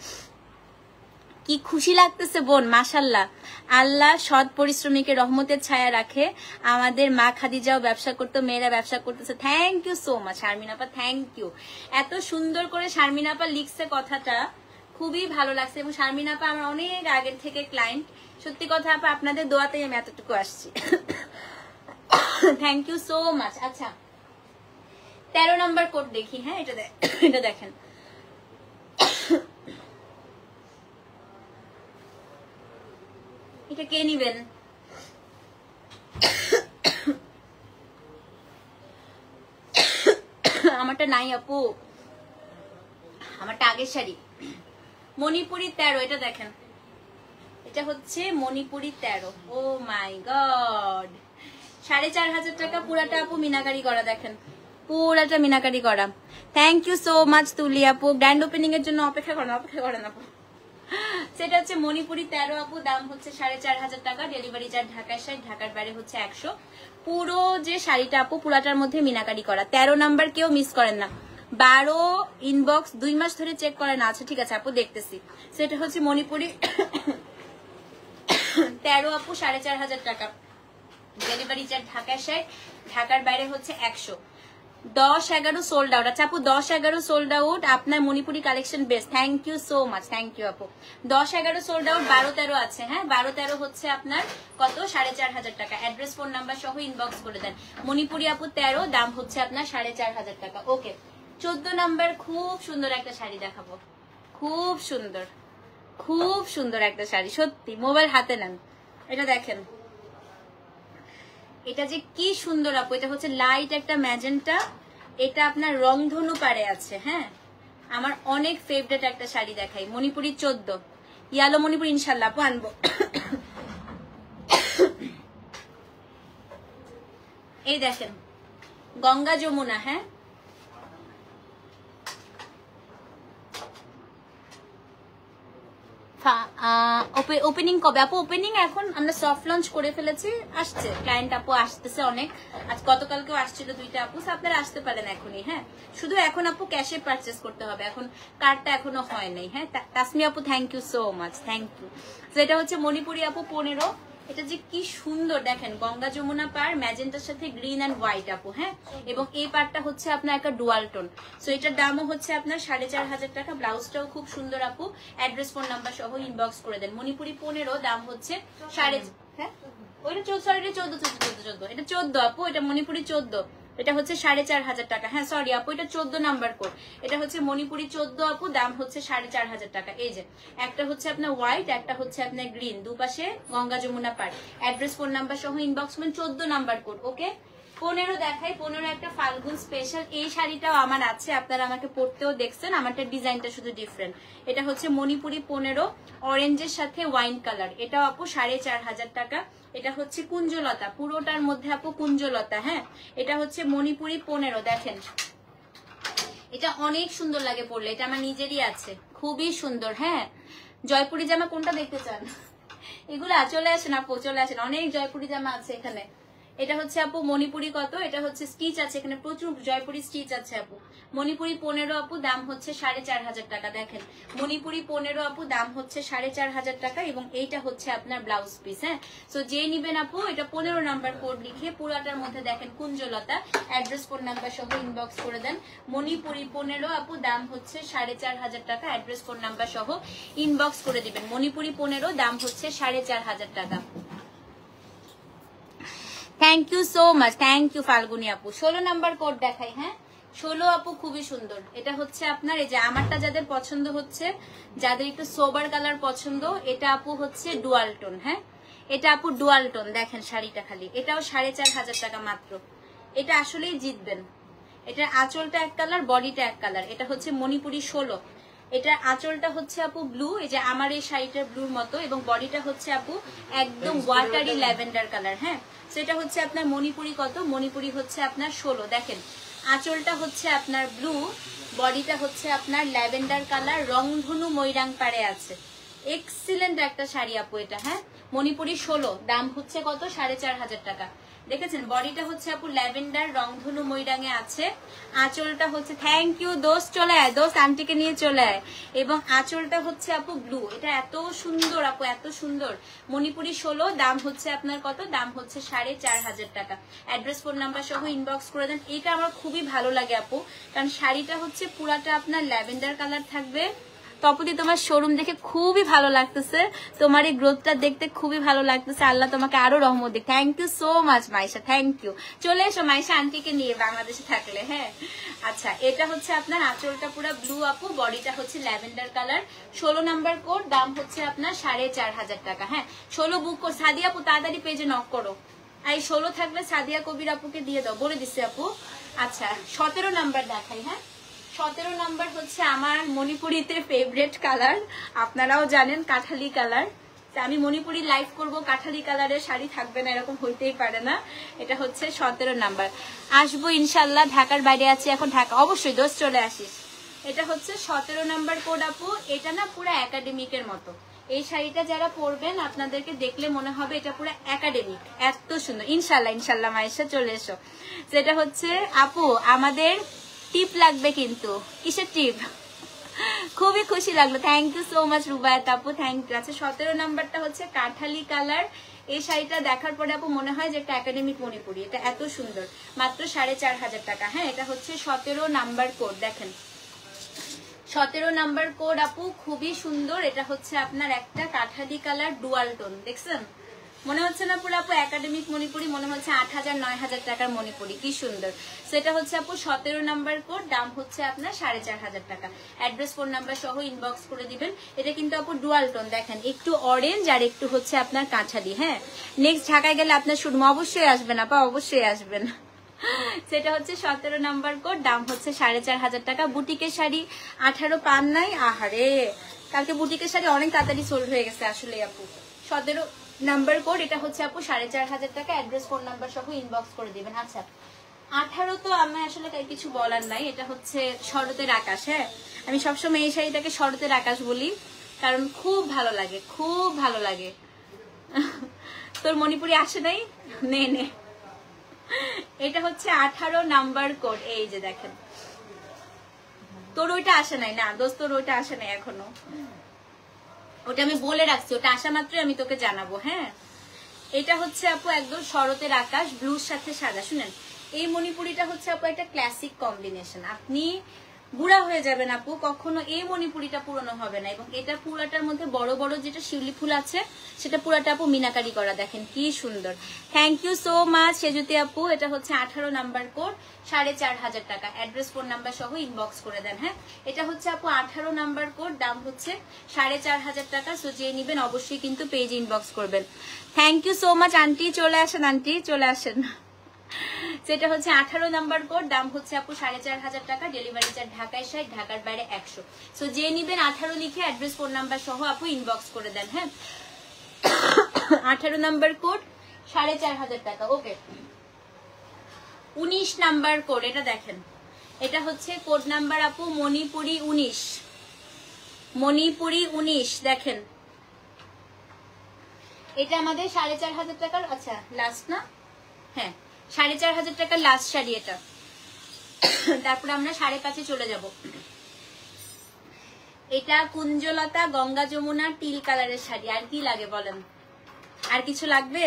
কি খুশি লাগতেছে বোন, মাশাল্লাহ। আল্লাহ সৎ পরিশ্রমীকে রহমতের ছায়া রাখে। আমাদের মা খাদিজাও ব্যবসা করতো, মেয়েরা ব্যবসা করতেছে। Thank you so much Sharmin আপা, থ্যাংক ইউ। এত সুন্দর করে শারমিন আপা লিখছে কথাটা, খুবই ভালো লাগছে। এবং শারমিন আপা আমার অনেক আগের থেকে ক্লায়েন্ট। সত্যি কথা আপা, আপনাদের দোয়াতেই আমি এতটুকু আসছি। Thank you so much. আচ্ছা 13 নাম্বার কোড দেখি। হ্যাঁ এটা দেখেন, এটা কে নিবেন? আমারটা নাই আপু, আমারটা আগের শাড়ি। মণিপুরি 13, এটা দেখেন, এটা হচ্ছে মণিপুরি 13। ও মাই গড, 4,500 টাকা পুরাটা আপু মিনাকারি করা। দেখেন পুরাটা মিনাকারি করা। থ্যাংক ইউ সো মাচ তুলি আপু। গ্র্যান্ড ওপেনিং এর জন্য অপেক্ষা করেন আপু। সেটা হচ্ছে মণিপুরি 13 আপু, দাম হচ্ছে 4,500 টাকা। ডেলিভারি চার্জ ঢাকার সাইড, ঢাকার বাইরে হচ্ছে 100। পুরো যে শাড়িটা আপু পুরাটার মধ্যে মিনাকারি করা। 13 নাম্বার কেউ মিস করেন না। 12 ইনবক্স 2 মাস ধরে চেক করেন। আচ্ছা ঠিক আছে আপু, দেখতেছি। সেটা হচ্ছে মণিপুরি 13 আপু, 4,500 টাকা। ডেলিভারি চার্জ ঢাকার সাইড, ঢাকার বাইরে হচ্ছে 100। 10-11 সোল্ড আউট। আচ্ছা আপু 10-11 সোল্ড আউট। আপনার Manipuri collection best, thank you so much, thank you আপু। 10-11 সোল্ড আউট, 12-13 আছে। হ্যাঁ 12-13 হচ্ছে আপনার কত, 4,500 টাকা। অ্যাড্রেস ফোন নাম্বার সহ ইনবক্স করে দেন। মণিপুরি আপু 13, দাম হচ্ছে আপনার 4,500 টাকা। ওকে 14 নাম্বার, খুব সুন্দর একটা শাড়ি দেখাবো, খুব সুন্দর, খুব সুন্দর একটা শাড়ি। সত্যি মোবাইল হাতে নেন, এটা দেখেন, এটা যে কি সুন্দর আপু। এটা হচ্ছে লাইট একটা ম্যাজেন্টা, এটা আপনার রংধনু পাড়ে আছে। হ্যাঁ আমার অনেক ফেভারিট একটা শাড়ি দেখাই, মণিপুরি 14, ইয়ালো মণিপুরি ইনশাল্লাহ আপু আনবো। এই দেখেন গঙ্গা যমুনা। হ্যাঁ ওপেনিং কবে আপু? ওপেনিং এখন আমরা সফট লঞ্চ করে ফেলেছি, আসছে ক্লায়েন্ট আপু, আসতেছে অনেক। আজ গতকালকেও আসছিল 2টা আপু, আপনারা আসতে পারেন এখনই। হ্যাঁ শুধু এখন আপু ক্যাশে পারচেস করতে হবে, এখন কার্ডটা এখনো হয় নাই। হ্যাঁ তাসমি আপু thank you so much, thank you. তো এটা হচ্ছে মণিপুরি আপু 15, এটা যে কি সুন্দর দেখেন, গঙ্গা যমুনা পার, ম্যাজেন্টার সাথে গ্রিন এন্ড হোয়াইট আপু। হ্যাঁ এবং এই পার্টটা হচ্ছে আপনার একটা ডুয়াল টোন। সো এটার দামও হচ্ছে আপনার 4,500 টাকা। ব্লাউজটাও খুব সুন্দর আপু, অ্যাড্রেস ফোন নাম্বার সহ ইনবক্স করে দেন। মণিপুরি 15, দাম হচ্ছে 14,500। হ্যাঁ ওইটা 14 এটা 14 আপু, এটা মণিপুরি 14, এটা হচ্ছে 4,500 টাকা। হ্যাঁ সরি আপু, এটা 14 নাম্বার কোড। এটা হচ্ছে মণিপুরি 14 আপু, দাম হচ্ছে 4,500 টাকা। এই যে একটা হচ্ছে আপনার হোয়াইট, একটা হচ্ছে আপনার গ্রিন, দুপাশে গঙ্গা যমুনা পার, অ্যাড্রেস ফোন নাম্বার সহ ইনবক্স করবেন। 14 নাম্বার কোড। ওকে 15 দেখাই, 15 একটা ফাল্গুন স্পেশাল। এই শাড়িটাও আমার আছে, আপনারা আমাকে পরতেও দেখছেন, আমারটা ডিজাইনটা শুধু ডিফারেন্ট। এটা হচ্ছে মণিপুরি 15, অরেঞ্জের সাথে ওয়াইন কালার। এটাও আপু 4,500 টাকা। এটা হচ্ছে কুঞ্জলতা, পুরোটার মধ্যে আপু কুঞ্জলতা। হ্যাঁ এটা হচ্ছে মণিপুরি 15, দেখেন এটা অনেক সুন্দর লাগে পরলে, এটা আমার নিজেরই আছে, খুবই সুন্দর। হ্যাঁ জয়পুরি জামা কোনটা দেখতে চান? এগুলা চলে আসেন আপু, চলে আসেন, অনেক জয়পুরি জামা আছে এখানে। এটা হচ্ছে আপু মণিপুরি কত, এটা হচ্ছে স্টিচ আছে এখানে, প্রচুর জয়পুরি স্টিচ আছে আপু। মণিপুরি 15 আপু, দাম হচ্ছে 4,500 টাকা। দেখেন মণিপুরি 15 আপু, দাম হচ্ছে 4,500 টাকা। এবং এইটা হচ্ছে আপনার ব্লাউজ পিস। হ্যাঁ সো যে নিবেন আপু, এটা 15 নাম্বার কোড লিখে পুরাটার মধ্যে দেখেন কুঞ্জলতা, অ্যাড্রেস ফোন নাম্বার সহ ইনবক্স করে দেন। মণিপুরি 15 আপু, দাম হচ্ছে 4,500 টাকা। অ্যাড্রেস ফোন নাম্বার সহ ইনবক্স করে দিবেন। মণিপুরি 15, দাম হচ্ছে 4,500 টাকা। Thank you so much, thank you Falguni আপু। 16 নাম্বার কোড দেখাই। হ্যাঁ 16 আপু খুবই সুন্দর। এটা হচ্ছে আপনার, এই যে আমারটা যাদের পছন্দ হচ্ছে, যাদের একটু সোবার কালার পছন্দ, এটা আপু হচ্ছে ডুয়াল টোন। হ্যাঁ এটা আপু ডুয়াল টোন, দেখেন শাড়িটা খালি, এটাও 4,500 টাকা মাত্র। এটা আসলেই জিতবেন। এটার আঁচলটা এক কালার, বডিটা এক কালার। এটা হচ্ছে মণিপুরি 16, এটার আঁচলটা হচ্ছে আপু ব্লু, এই যে আমার এই শাড়িটার ব্লুর মতো, এবং বডিটা হচ্ছে আপু একদম ওয়াটারি ল্যাভেন্ডার কালার। হ্যাঁ সেটা হচ্ছে আপনার মণিপুরি কত, মণিপুরি হচ্ছে আপনার 16। দেখেন আঁচলটা হচ্ছে আপনার ব্লু, বডিটা হচ্ছে আপনার ল্যাভেন্ডার কালার, রংধনু ময়ূরাং পাড়ে আছে। এক্সিলেন্ট একটা শাড়ি আপু এটা। হ্যাঁ, মণিপুরি 16, দাম হচ্ছে কত? 4500 টাকা। দেখেছেন বডিটা হচ্ছে আপু ল্যাভেন্ডার রংধনু ময়ূরাঙে আছে, আঁচলটা হচ্ছে, থ্যাংক ইউ দোস্ত, চলে আয় দোস্ত, আন্টিকে নিয়ে চলে আয়। এবং আঁচলটা হচ্ছে আপু ব্লু, এটা এত সুন্দর আপু, এত সুন্দর। মণিপুরি 16, দাম হচ্ছে আপনার কত? দাম হচ্ছে 4500 টাকা। অ্যাড্রেস ফোন নাম্বার সহ ইনবক্স করে দেন। এটা আমার খুবই ভালো লাগে আপু, কারণ শাড়িটা হচ্ছে পুরাটা আপনার ল্যাভেন্ডার কালার থাকবে। তপদি তোমার শোরুম দেখে খুবই ভালো লাগতেছে, তোমার এই গ্রোথটা দেখতে খুবই ভালো লাগতেছে, আল্লাহ তোমাকে আরো রহমত দিক। Thank you so much Maisha, thank you. চলে এসো মাইশা আন্টিকে নিয়ে বাংলাদেশে থাকলে। হ্যাঁ আচ্ছা, এটা হচ্ছে আপনার আঁচলটা পুরো ব্লু আপু, বডিটা হচ্ছে ল্যাভেন্ডার কালার, 16 নাম্বার কোড, দাম হচ্ছে আপনার 4500 টাকা। হ্যাঁ 16 বুক কর সাদিয়া আপু, তাড়াতাড়ি পেজে নক করো। এই 16 থাকলে সাদিয়া কবির আপুকে দিয়ে দাও, বলে দিচ্ছে আপু। আচ্ছা 17 নাম্বার দেখাই। হ্যাঁ 17 নাম্বার হচ্ছে আমার মণিপুরিতে ফেভারিট কালার, আপনারাও জানেন কাঠালি কালার। আমি মণিপুরি লাইভ করব, কাঠালি কালারের শাড়ি থাকবে না এরকম হইতেই পারে না। এটা হচ্ছে 17 নাম্বার। আসবো ইনশাল্লাহ, ঢাকার বাইরে আছি এখন, ঢাকা অবশ্যই দোষ চলে আসিস। এটা হচ্ছে 17 নাম্বার কোড আপু, এটা না পুরো একাডেমিকের মতো। এই শাড়িটা যারা পরবেন আপনাদেরকে দেখলে মনে হবে এটা পুরো একাডেমিক, এত সুন্দর। ইনশাল্লাহ ইনশাল্লাহ মায়েশা চলে এসো। যেটা হচ্ছে আপু আমাদের টিপ লাগবে, কিন্তু কিসের টিপ? খুবই খুশি লাগলো, thank you so much Rubaiyat আপু, থ্যাংক ইউ। আচ্ছা 17 নাম্বারটা হচ্ছে কাঠালি কালার। এই শাড়িটা দেখার পরে আপু মনে হয় যে একটা একাডেমিক মণিপুরি, এটা এত সুন্দর, মাত্র 4500 টাকা। হ্যাঁ এটা হচ্ছে 17 নাম্বার কোড, দেখেন 17 নাম্বার কোড আপু, খুবই সুন্দর। এটা হচ্ছে আপনার একটা কাঠালি কালার ডুয়াল টোন, দেখছেন? মনে হচ্ছে না পুরো আপু একাডেমিক মণিপুরি, মনে হচ্ছে 8000-9000 টাকার মণিপুরি, কি সুন্দর। সেটা হচ্ছে আপু 17 নাম্বার কোড, দাম হচ্ছে আপনার 4500 টাকা। অ্যাড্রেস ফোন নাম্বার সহ ইনবক্স করে দিবেন। এটা কিন্তু আপু ডুয়াল টোন, দেখেন একটু অরেঞ্জ আর একটু হচ্ছে আপনার কাঁঠালি। হ্যাঁ নেক্সট ঢাকায় গেলে আপনার শুরু অবশ্যই আসবেন আপা, অবশ্যই আসবেন। সেটা হচ্ছে 17 নাম্বার কোড, দাম হচ্ছে 4500 টাকা। বুটিকের শাড়ি 18 পান নাই, আহারে কালকে বুটিকের শাড়ি অনেক তাড়াতাড়ি সোল্ড হয়ে গেছে আসলে আপু। 17 নাম্বার কোড, এটা হচ্ছে আপু 4500 টাকা। অ্যাড্রেস ফোন নাম্বার সহ ইনবক্স করে দিবেন। আচ্ছা 18 তো আমি আসলে কিছু বলার নাই, এটা হচ্ছে শরতের আকাশ। হ্যাঁ আমি সবসময় এই শাড়িটাকে শরতের আকাশ বলি, কারণ খুব ভালো লাগে, খুব ভালো লাগে। তোর মণিপুরি আসে নাই, নে নে। এটা হচ্ছে 18 নাম্বার কোড, এই যে দেখেন। তোর ওইটা আসে নাই না দোস্ত, তোর ওইটা আসে নাই এখনো, ওটা আমি বলে রাখছি, ওটা আসা মাত্রই আমি তোকে জানাবো। হ্যাঁ এটা হচ্ছে আপু একদম শরতের আকাশ, ব্লুর সাথে সাদা। শুনেন এই মণিপুরিটা হচ্ছে আপু একটা ক্লাসিক কম্বিনেশন, আপনি বুড়া হয়ে যাবেন আপু, কখনো এই মণিপুরিটা পুরনো হবে না। এবং এটা পুরাটার মধ্যে বড় বড় যেটা শিউলি ফুল আছে সেটা পুরাটা আপু মিনাকারি করা, দেখেন কি সুন্দর। Thank you so much Sejuti আপু। এটা হচ্ছে 18 নাম্বার কোড, 4500 টাকা। অ্যাড্রেস ফোন নাম্বার সহ ইনবক্স করে দেন। হ্যাঁ এটা হচ্ছে আপু 18 নাম্বার কোড, দাম হচ্ছে 4500 টাকা। সো যে নিবেন অবশ্যই কিন্তু পেজ ইনবক্স করবেন। Thank you so much aunty, চলে আসেন আন্টি, চলে আসেন। সেটা হচ্ছে 18 নাম্বার কোড, দাম হচ্ছে আপু 4500 টাকা। ডেলিভারি চার্জ ঢাকায় 60, ঢাকার বাইরে 100। সো যে নিবেন 18 লিখে অ্যাড্রেস ফোন নাম্বার সহ আপু ইনবক্স করে দেন। হ্যাঁ 18 নাম্বার কোড 4500 টাকা। ওকে 19 নাম্বার কোড, এটা দেখেন, এটা হচ্ছে কোড নাম্বার আপু মণিপুরি 19, মণিপুরি 19 দেখেন। এটা আমাদের 4500 টাকার, আচ্ছা লাস্ট না, হ্যাঁ 4500 টাকার লাস্ট শাড়ি এটা। তারপরে আমরা 5.5 চলে যাব। এটা কুঞ্জলতা গঙ্গা যমুনা টিল কালারের শাড়ি, আর কি লাগে বলেন, আর কিছু লাগবে?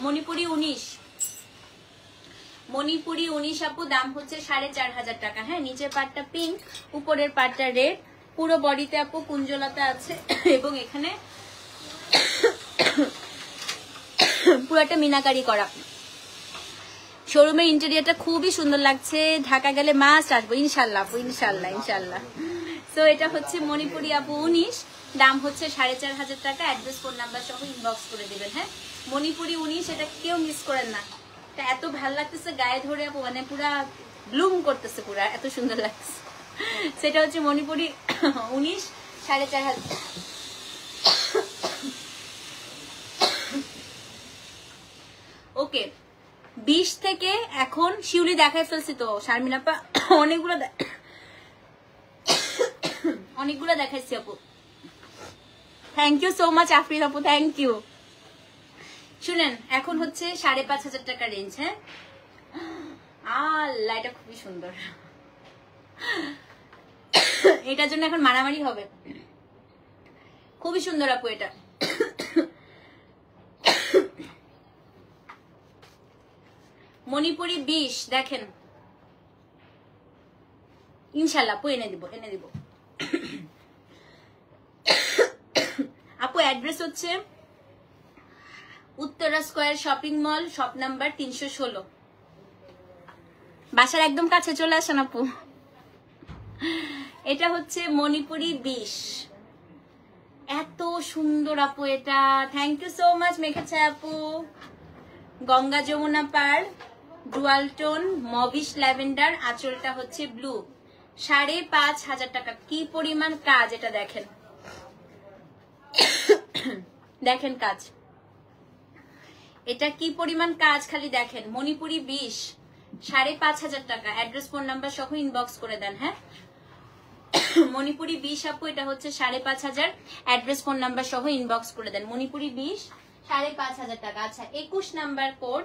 মণিপুরি 19, মণিপুরি 19 আপু, দাম হচ্ছে 4500 টাকা। হ্যাঁ নিচের পাটটা পিঙ্ক, উপরের পাটটা রেড, পুরো বডিতে আপু কুঞ্জলতা আছে এবং এখানে পুরোটা মিনাকারি করা। শোরুমের ইন্টেরিয়রটা খুবই সুন্দর লাগছে, ঢাকা গেলে মাস্ট আসবো ইনশাল্লাহ আপু, ইনশাল্লাহ ইনশাল্লাহ। সো এটা হচ্ছে মণিপুরি আপু 19, দাম হচ্ছে 4500 টাকা। অ্যাড্রেস ফোন নাম্বার সহ ইনবক্স করে দিবেন। হ্যাঁ মণিপুরি 19, এটা কেউ মিস করেন না, এটা এত ভালো লাগতেছে গায়ে ধরে আপু, মানে পুরা ব্লুম করতেছে, পুরা এত সুন্দর লাগছে। সেটা হচ্ছে মণিপুরি 19, 4500। ওকে 20 থেকে এখন শিউলি দেখাই ফেলছি তো শারমিন আপা, অনেকগুলো অনেকগুলো দেখাইছি আপু। Thank you so much Afrin আপু, থ্যাংক ইউ। শুনেন, এখন হচ্ছে 5,500 টাকা রেঞ্জ। হ্যাঁ আল্লাহ, এটা খুবই সুন্দর। এটার জন্য এখন মারামারি হবে। খুবই সুন্দর আপু এটা। মণিপুরি 20 দেখেন, ইনশাল্লাহ আপু এনে দিব, এনে দিব আপু। অ্যাড্রেস হচ্ছে Uttara square shopping mall, shop number 316। বাসার একদম কাছে চলে আসেন আপু। এটা হচ্ছে মণিপুরি 20, এত সুন্দর আপু এটা। থ্যাংক ইউ সো মাচ মেঘেছা আপু। গঙ্গা যমুনা পার, ডুয়াল টোন, মবিশ ল্যাভেন্ডার, আঁচলটা হচ্ছে ব্লু। 5,500 টাকা। কি পরিমাণ কাজ এটা দেখেন, দেখেন কাজ, এটা কি পরিমাণ কাজ খালি দেখেন। মণিপুরি 20, 5,500 টাকা। অ্যাড্রেস ফোন নাম্বার সহ ইনবক্স করে দেন। হ্যাঁ মণিপুরি 20 আপু, এটা হচ্ছে 5,500। অ্যাড্রেস ফোন নাম্বার সহ ইনবক্স করে দেন। মণিপুরি 20, 5,500 টাকা। আচ্ছা 21 নাম্বার কোড,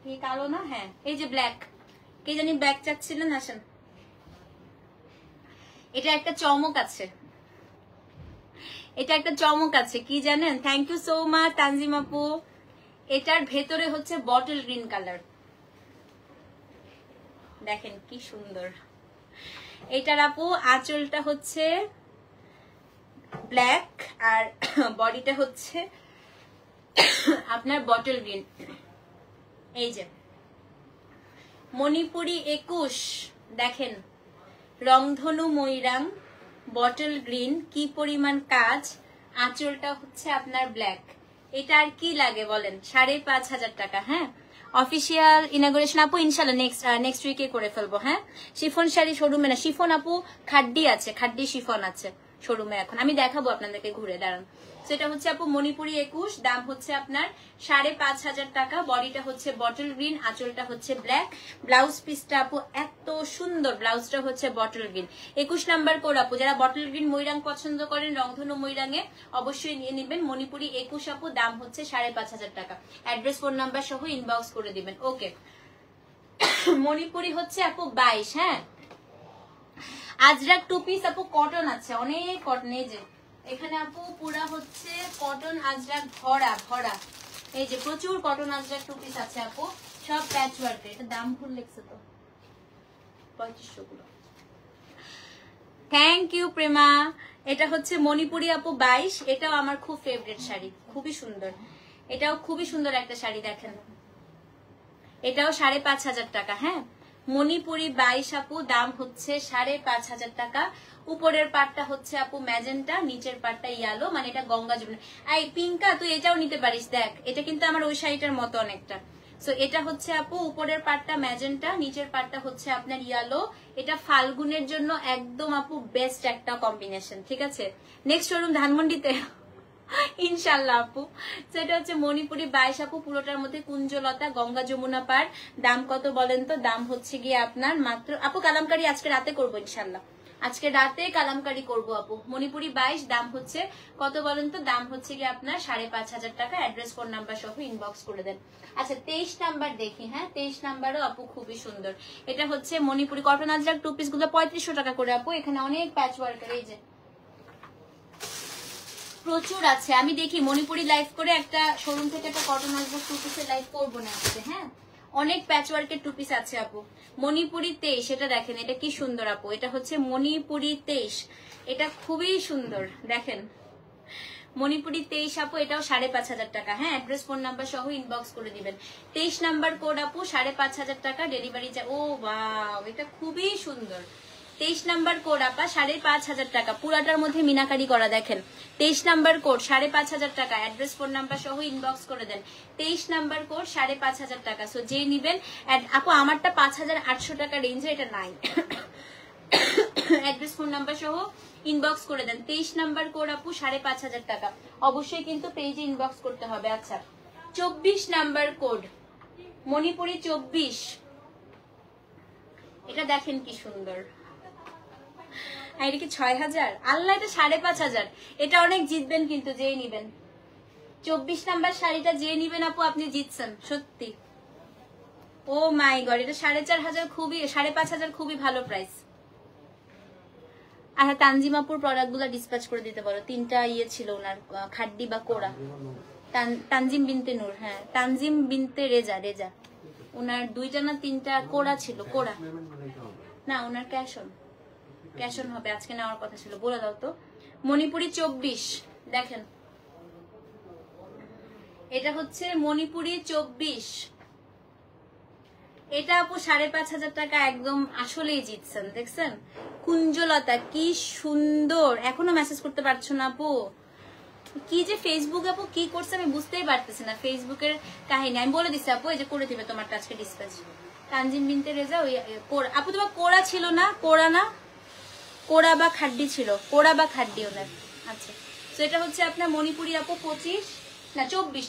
কি কালো না? হ্যাঁ এই যে ব্ল্যাক, কে জানি ব্ল্যাক চাচ্ছিলেন, আসেন। এটা একটা চমক আছে, এটা একটা চমক আছে, কি জানেন? Thank you so much Tanjim আপু। এটার ভেতরে হচ্ছে বটল গ্রিন কালার, দেখেন কি সুন্দর। এটার আপু আঁচলটা হচ্ছে ব্ল্যাক আর বডিটা হচ্ছে আপনার বটল গ্রিন। এই যে মণিপুরি 21 দেখেন, রংধনু ময়ূরাং, বটল গ্রিন, কি পরিমাণ কাজ। আঁচলটা হচ্ছে আপনার ব্ল্যাক। এটা আর কি লাগে বলেন? 5,500 টাকা। হ্যাঁ অফিসিয়াল ইনাগুরেশন আপু ইনশাল্লাহ নেক্সট উইকে করে ফেলবো। হ্যাঁ শিফন শাড়ি শোরুমে না, শিফন আপু খাড্ডি আছে, খাড্ডি শিফন আছে শোরুমে। এখন আমি দেখাবো আপনাদেরকে ঘুরে, দাঁড়ান। সেটা হচ্ছে আপু মণিপুরি 21, দাম হচ্ছে আপনার 5,500 টাকা। বডিটা হচ্ছে বটল গ্রিন, আঁচলটা হচ্ছে ব্ল্যাক। ব্লাউজ পিসটা আপু এত সুন্দর, ব্লাউজটা হচ্ছে বটল গ্রিন। 21 নাম্বার কোড আপু, যারা বটল গ্রিন ময়ূরাং পছন্দ করেন, রংধনু ময়ূরাঙে অবশ্যই নিয়ে নেবেন। মণিপুরি 21 আপু, দাম হচ্ছে 5,500 টাকা। অ্যাড্রেস ফোন নাম্বার সহ ইনবক্স করে দিবেন। ওকে মণিপুরি হচ্ছে আপু 22। হ্যাঁ আজরাক 2 পিস আপু, কটন আছে, অনেক কটন। এই যে এখানে আপু পুরা হচ্ছে কটন আজরাক ভরা ভরা। এই যে প্রচুর কটন আজরাক 2 পিস আছে আপু, সব প্যাচ ওয়ার্কের। এটা দাম ভুল লিখছে তো, 2500 গুলো। Thank you Prema. এটা হচ্ছে মণিপুরি আপু 22, এটাও আমার খুব ফেভারিট শাড়ি, খুবই সুন্দর। এটাও খুবই সুন্দর একটা শাড়ি, দেখেন। এটাও 5,500 টাকা। হ্যাঁ মণিপুরি 22 আপু, দাম হচ্ছে 5,500 টাকা। উপরের পাটটা হচ্ছে আপু ম্যাজেন্টা, নিচের পাটটা ইয়েলো, মানে এটা গঙ্গা যমুনা। এই পিঙ্কা তুই এটাও নিতে পারিস, দেখ এটা কিন্তু আমার ওই শাড়িটার মতো অনেকটা। সো এটা হচ্ছে আপু উপরের পাটটা ম্যাজেন্টা, নিচের পাটটা হচ্ছে আপনার ইয়েলো। এটা ফাল্গুনের জন্য একদম আপু বেস্ট একটা কম্বিনেশন, ঠিক আছে। নেক্সট শোরুম ধানমন্ডিতে ইনশাল্লাহ আপু। সেটা হচ্ছে মণিপুরি 22 আপু, পুরোটার মধ্যে কুঞ্জলতা, গঙ্গা যমুনা পার। দাম কত বলেন তো? দাম হচ্ছে গিয়ে আপনার মাত্র আপু, কালামকারি আজকে রাতে করবো ইনশাল্লাহ, আজকে রাতে কালামকারি করবো আপু। মণিপুরি 22, দাম হচ্ছে কত বলেন তো? দাম হচ্ছে গিয়ে আপনার 5,500 টাকা। অ্যাড্রেস ফোন নাম্বার সহ ইনবক্স করে দেন। আচ্ছা 23 নাম্বার দেখি। হ্যাঁ 23 নাম্বারও আপু খুবই সুন্দর। এটা হচ্ছে মণিপুরি কটন আজরাক 2 পিস গুলো 3500 টাকা করে আপু। এখানে অনেক প্যাচ ওয়ার্কের, এই যে প্রচুর আছে। আমি দেখি মণিপুরি লাইভ করে একটা শোরুম থেকে একটা কটন আজরাক 2 পিসের লাইভ করবো না আজকে। হ্যাঁ অনেক প্যাচ ওয়ার্কের 2 পিস আছে আপু। মণিপুরি 23, এটা দেখেন, এটা কি সুন্দর আপু। এটা হচ্ছে মণিপুরি 23, এটা খুবই সুন্দর, দেখেন। মণিপুরি 23 আপু, এটাও 5,500 টাকা। হ্যাঁ অ্যাড্রেস ফোন নাম্বার সহ ইনবক্স করে দিবেন। 23 নাম্বার কোড আপু, 5,500 টাকা ডেলিভারি চার্জ। ও ওয়াও, এটা খুবই সুন্দর। 23 নাম্বার কোড আপা, 5,500 টাকা। পুরাটার মধ্যে মিনাকারি করা, দেখেন। 23 নাম্বার কোড 5,500 টাকা। অ্যাড্রেস ফোন নাম্বার সহ ইনবক্স করে দেন। 23 নাম্বার কোড 5,500 টাকা। সো যে নিবেন আপু, আমারটা 5,800 টাকা রেঞ্জে, এটা নাই। অ্যাড্রেস ফোন নাম্বার সহ ইনবক্স করে দেন। 23 নাম্বার কোড আপু, 5,500 টাকা। অবশ্যই কিন্তু পেজে ইনবক্স করতে হবে। আচ্ছা 24 নাম্বার কোড মণিপুরি 24, এটা দেখেন কি সুন্দর। আর এটা কি 6000? আল্লাহ, এটা 5500। এটা অনেক জিতবেন কিন্তু, যেই নিবেন 24 নাম্বার শাড়িটা যে নিবেন আপু আপনি জিতছেন সত্যি। ও মাই গড, এটা 4500 খুবই, 5500 খুবই ভালো প্রাইস। আর তানজিম আপুর প্রোডাক্ট গুলা ডিসপ্যাচ করে দিতে বলো। 3টা ইয়ে ছিল ওনার, খাড্ডি বা কোড়া। তানজিম বিনতে নূর, হ্যাঁ তানজিম বিনতে রেজা, ওনার 2টা না 3টা কোড়া ছিল। কোড়া না, ওনার ক্যাশ অন হবে, আজকে নেওয়ার কথা ছিল। বলে দাও তো। মণিপুরি 24 দেখেন, এটা হচ্ছে মণিপুরি 24। এটা আপু 5500 টাকা, একদম আসলেই জিতছেন। দেখছেন কুঞ্জলতা, কি সুন্দর। এখনো মেসেজ করতে পারছো না আপু? কি যে ফেসবুক আপু কি করছে আমি বুঝতেই পারতেছি না। ফেসবুকের কাহিনী আমি বলে দিচ্ছি আপু, এই যে করে দিবে তোমার আজকে ডিসপ্যাচ। তানজিম বিনতে রেজা, ওই আপু তোমার কোড়া ছিল না? কোড়া না, কোড়া বা খাড্ডি ছিল, কোড়া বা খাড্ডি ওনার। আচ্ছা, তো এটা হচ্ছে আপনার মণিপুরি আপু 25 না 24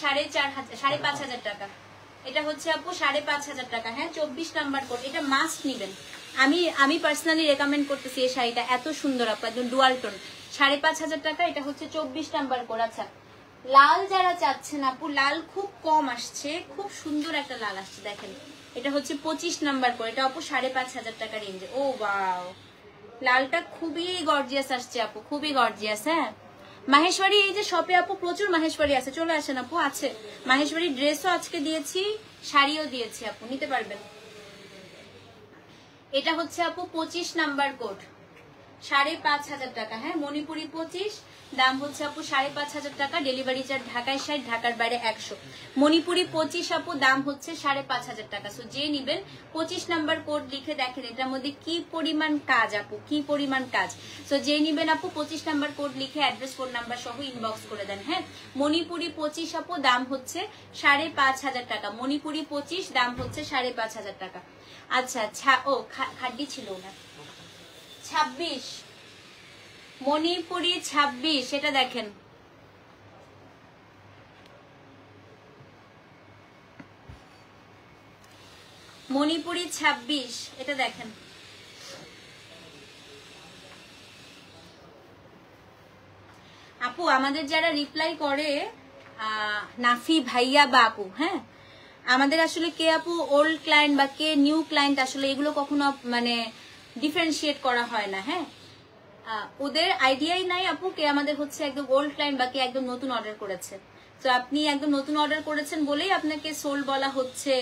5500 টাকা। এটা হচ্ছে আপু 5500 টাকা। হ্যাঁ 24 নাম্বার কোড, এটা মাস্ট নিবেন। আমি পার্সোনালি রেকমেন্ড করতেছি এই শাড়িটা, এত সুন্দর আপু, একদম ডুয়াল টোন। 5500 টাকা। এটা হচ্ছে 24 নাম্বার কোড। আচ্ছা, লাল যারা চাচ্ছেন আপু, লাল খুব কম আসছে, খুব সুন্দর একটা লাল আসছে দেখেন। এটা হচ্ছে 25 নাম্বার কোড। এটা আপু 5500 টাকা রেঞ্জে। ও ওয়াও, লালটা খুবই গর্জিয়াস আসছে আপু, খুবই গর্জিয়াস। হ্যাঁ মাহেশ্বরী, এই যে শপে আপু প্রচুর মাহেশ্বরী আছে, চলে আসেন আপু। আছে মাহেশ্বরী ড্রেসও আজকে দিয়েছি, শাড়িও দিয়েছি আপু, নিতে পারবেন। এটা হচ্ছে আপু 25 নাম্বার কোড, 5500 টাকা। হ্যাঁ মণিপুরি 25, দাম হচ্ছে আপু 5500 টাকা। ডেলিভারি চার্জ ঢাকায় 60, ঢাকার বাইরে 100। মণিপুরি 25 আপু, দাম হচ্ছে 5500 টাকা। সো যে নিবেন 25 নাম্বার কোড লিখে দেখেন এটার মধ্যে কি পরিমাণ কাজ আপু, কি পরিমাণ কাজ। সো যে নিবেন আপু 25 নাম্বার কোড লিখে অ্যাড্রেস ফোন নাম্বার সহ ইনবক্স করে দেন। হ্যাঁ মণিপুরি 25 আপু, দাম হচ্ছে 5500 টাকা। মণিপুরি 25, দাম হচ্ছে 5500 টাকা। আচ্ছা ও খাড্ডি ছিল না 26, মণিপুরি 26, এটা দেখেন। মণিপুরি 26, এটা দেখেন। আপু আমাদের যারা রিপ্লাই করে নাফি ভাইয়া বা আপু, হ্যাঁ আমাদের আসলে কে আপু ওল্ড ক্লায়েন্ট বা কে নিউ ক্লায়েন্ট, আসলে এগুলো কখনো মানে ডিফারেন্সিয়েট করা হয় না। হ্যাঁ ওদের আইডিয়াই নাই আপু কে আমাদের হচ্ছে একদম ওল্ড ক্লায়েন্ট বা কে একদম নতুন অর্ডার করেছে। তো আপনি একদম নতুন অর্ডার করেছেন বলেই আপনাকে সোল বলা হচ্ছে,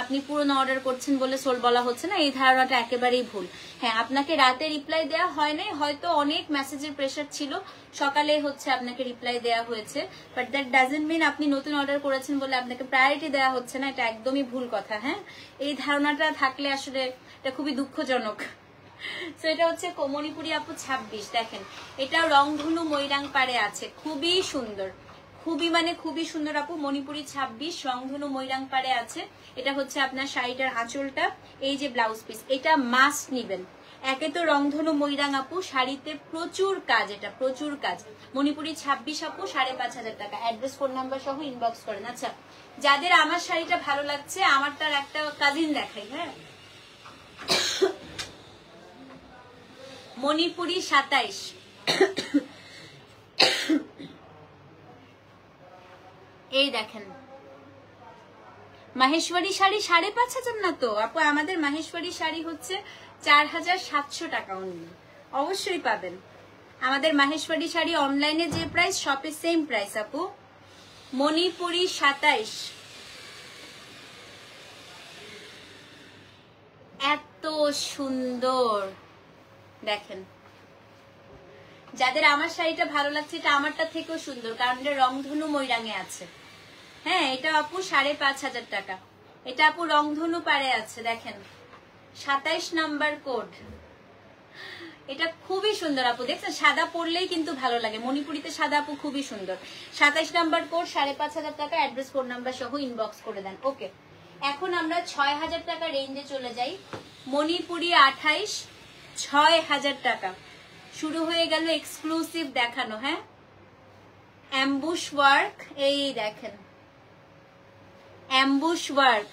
আপনি পুরনো অর্ডার করছেন বলে সোল বলা হচ্ছে না, এই ধারণাটা একেবারেই ভুল। হ্যাঁ আপনাকে রাতে রিপ্লাই দেওয়া হয় নাই, হয়তো অনেক মেসেজের প্রেশার ছিল, সকালে হচ্ছে আপনাকে রিপ্লাই দেওয়া হয়েছে, বাট দ্যাট ডাজন্ট মিন আপনি নতুন অর্ডার করেছেন বলে আপনাকে প্রায়োরিটি দেওয়া হচ্ছে না, এটা একদমই ভুল কথা। হ্যাঁ এই ধারণাটা থাকলে আসলে এটা খুবই দুঃখজনক। তো এটা হচ্ছে মণিপুরি আপু 26, দেখেন এটা রংধনু ময়রাং পাড়ে আছে, খুবই সুন্দর, খুবই মানে খুবই সুন্দর আপু। মণিপুরি 26 রংধনু ময়রাং পাড়ে আছে। এটা হচ্ছে আপনার শাড়িটার আঁচলটা, এই যে ব্লাউজ পিস, এটা মাস্ট নিবেন। একে তো রংধনু ময়রাং আপু, শাড়িতে প্রচুর কাজ, এটা প্রচুর কাজ। মণিপুরি 26 আপু 5500 টাকা। অ্যাড্রেস ফোন নাম্বার সহ ইনবক্স করেন। আচ্ছা যাদের আমার শাড়িটা ভালো লাগছে, আমার তার একটা কাজিন দেখাই। হ্যাঁ মণিপুরি 27, এই দেখেন মাহেশ্বরী শাড়ি 5500 না তো আপু, আমাদের মাহেশ্বরী শাড়ি হচ্ছে 4700 টাকা অনলি। অবশ্যই পাবেন আমাদের মাহেশ্বরী শাড়ি, অনলাইনে যে প্রাইস শপে সেম প্রাইস আপু। মণিপুরি 27, এত সুন্দর দেখেন। যাদের আমার শাড়িটা ভালো লাগছে, এটা আমারটা থেকেও সুন্দর, কারণ এটা রংধনু ময়রাঙে আছে। হ্যাঁ এটা আপু 5500 টাকা। এটা আপু রংধনু পাড়ে আছে, দেখেন 27 নাম্বার কোড। এটা খুবই সুন্দর আপু, দেখছেন সাদা পরলেই কিন্তু ভালো লাগে। মণিপুরিতে সাদা আপু খুবই সুন্দর। 27 নাম্বার কোড, 5500 টাকা। অ্যাড্রেস ফোন নাম্বার সহ ইনবক্স করে দেন। ওকে এখন আমরা 6000 টাকা রেঞ্জে চলে যাই। মণিপুরি 28, 6000 টাকা। শুরু হয়ে গেল এক্সক্লুসিভ দেখানো। হ্যাঁ অ্যাম্বুশ ওয়ার্ক, এই দেখেন অ্যাম্বুশ ওয়ার্ক,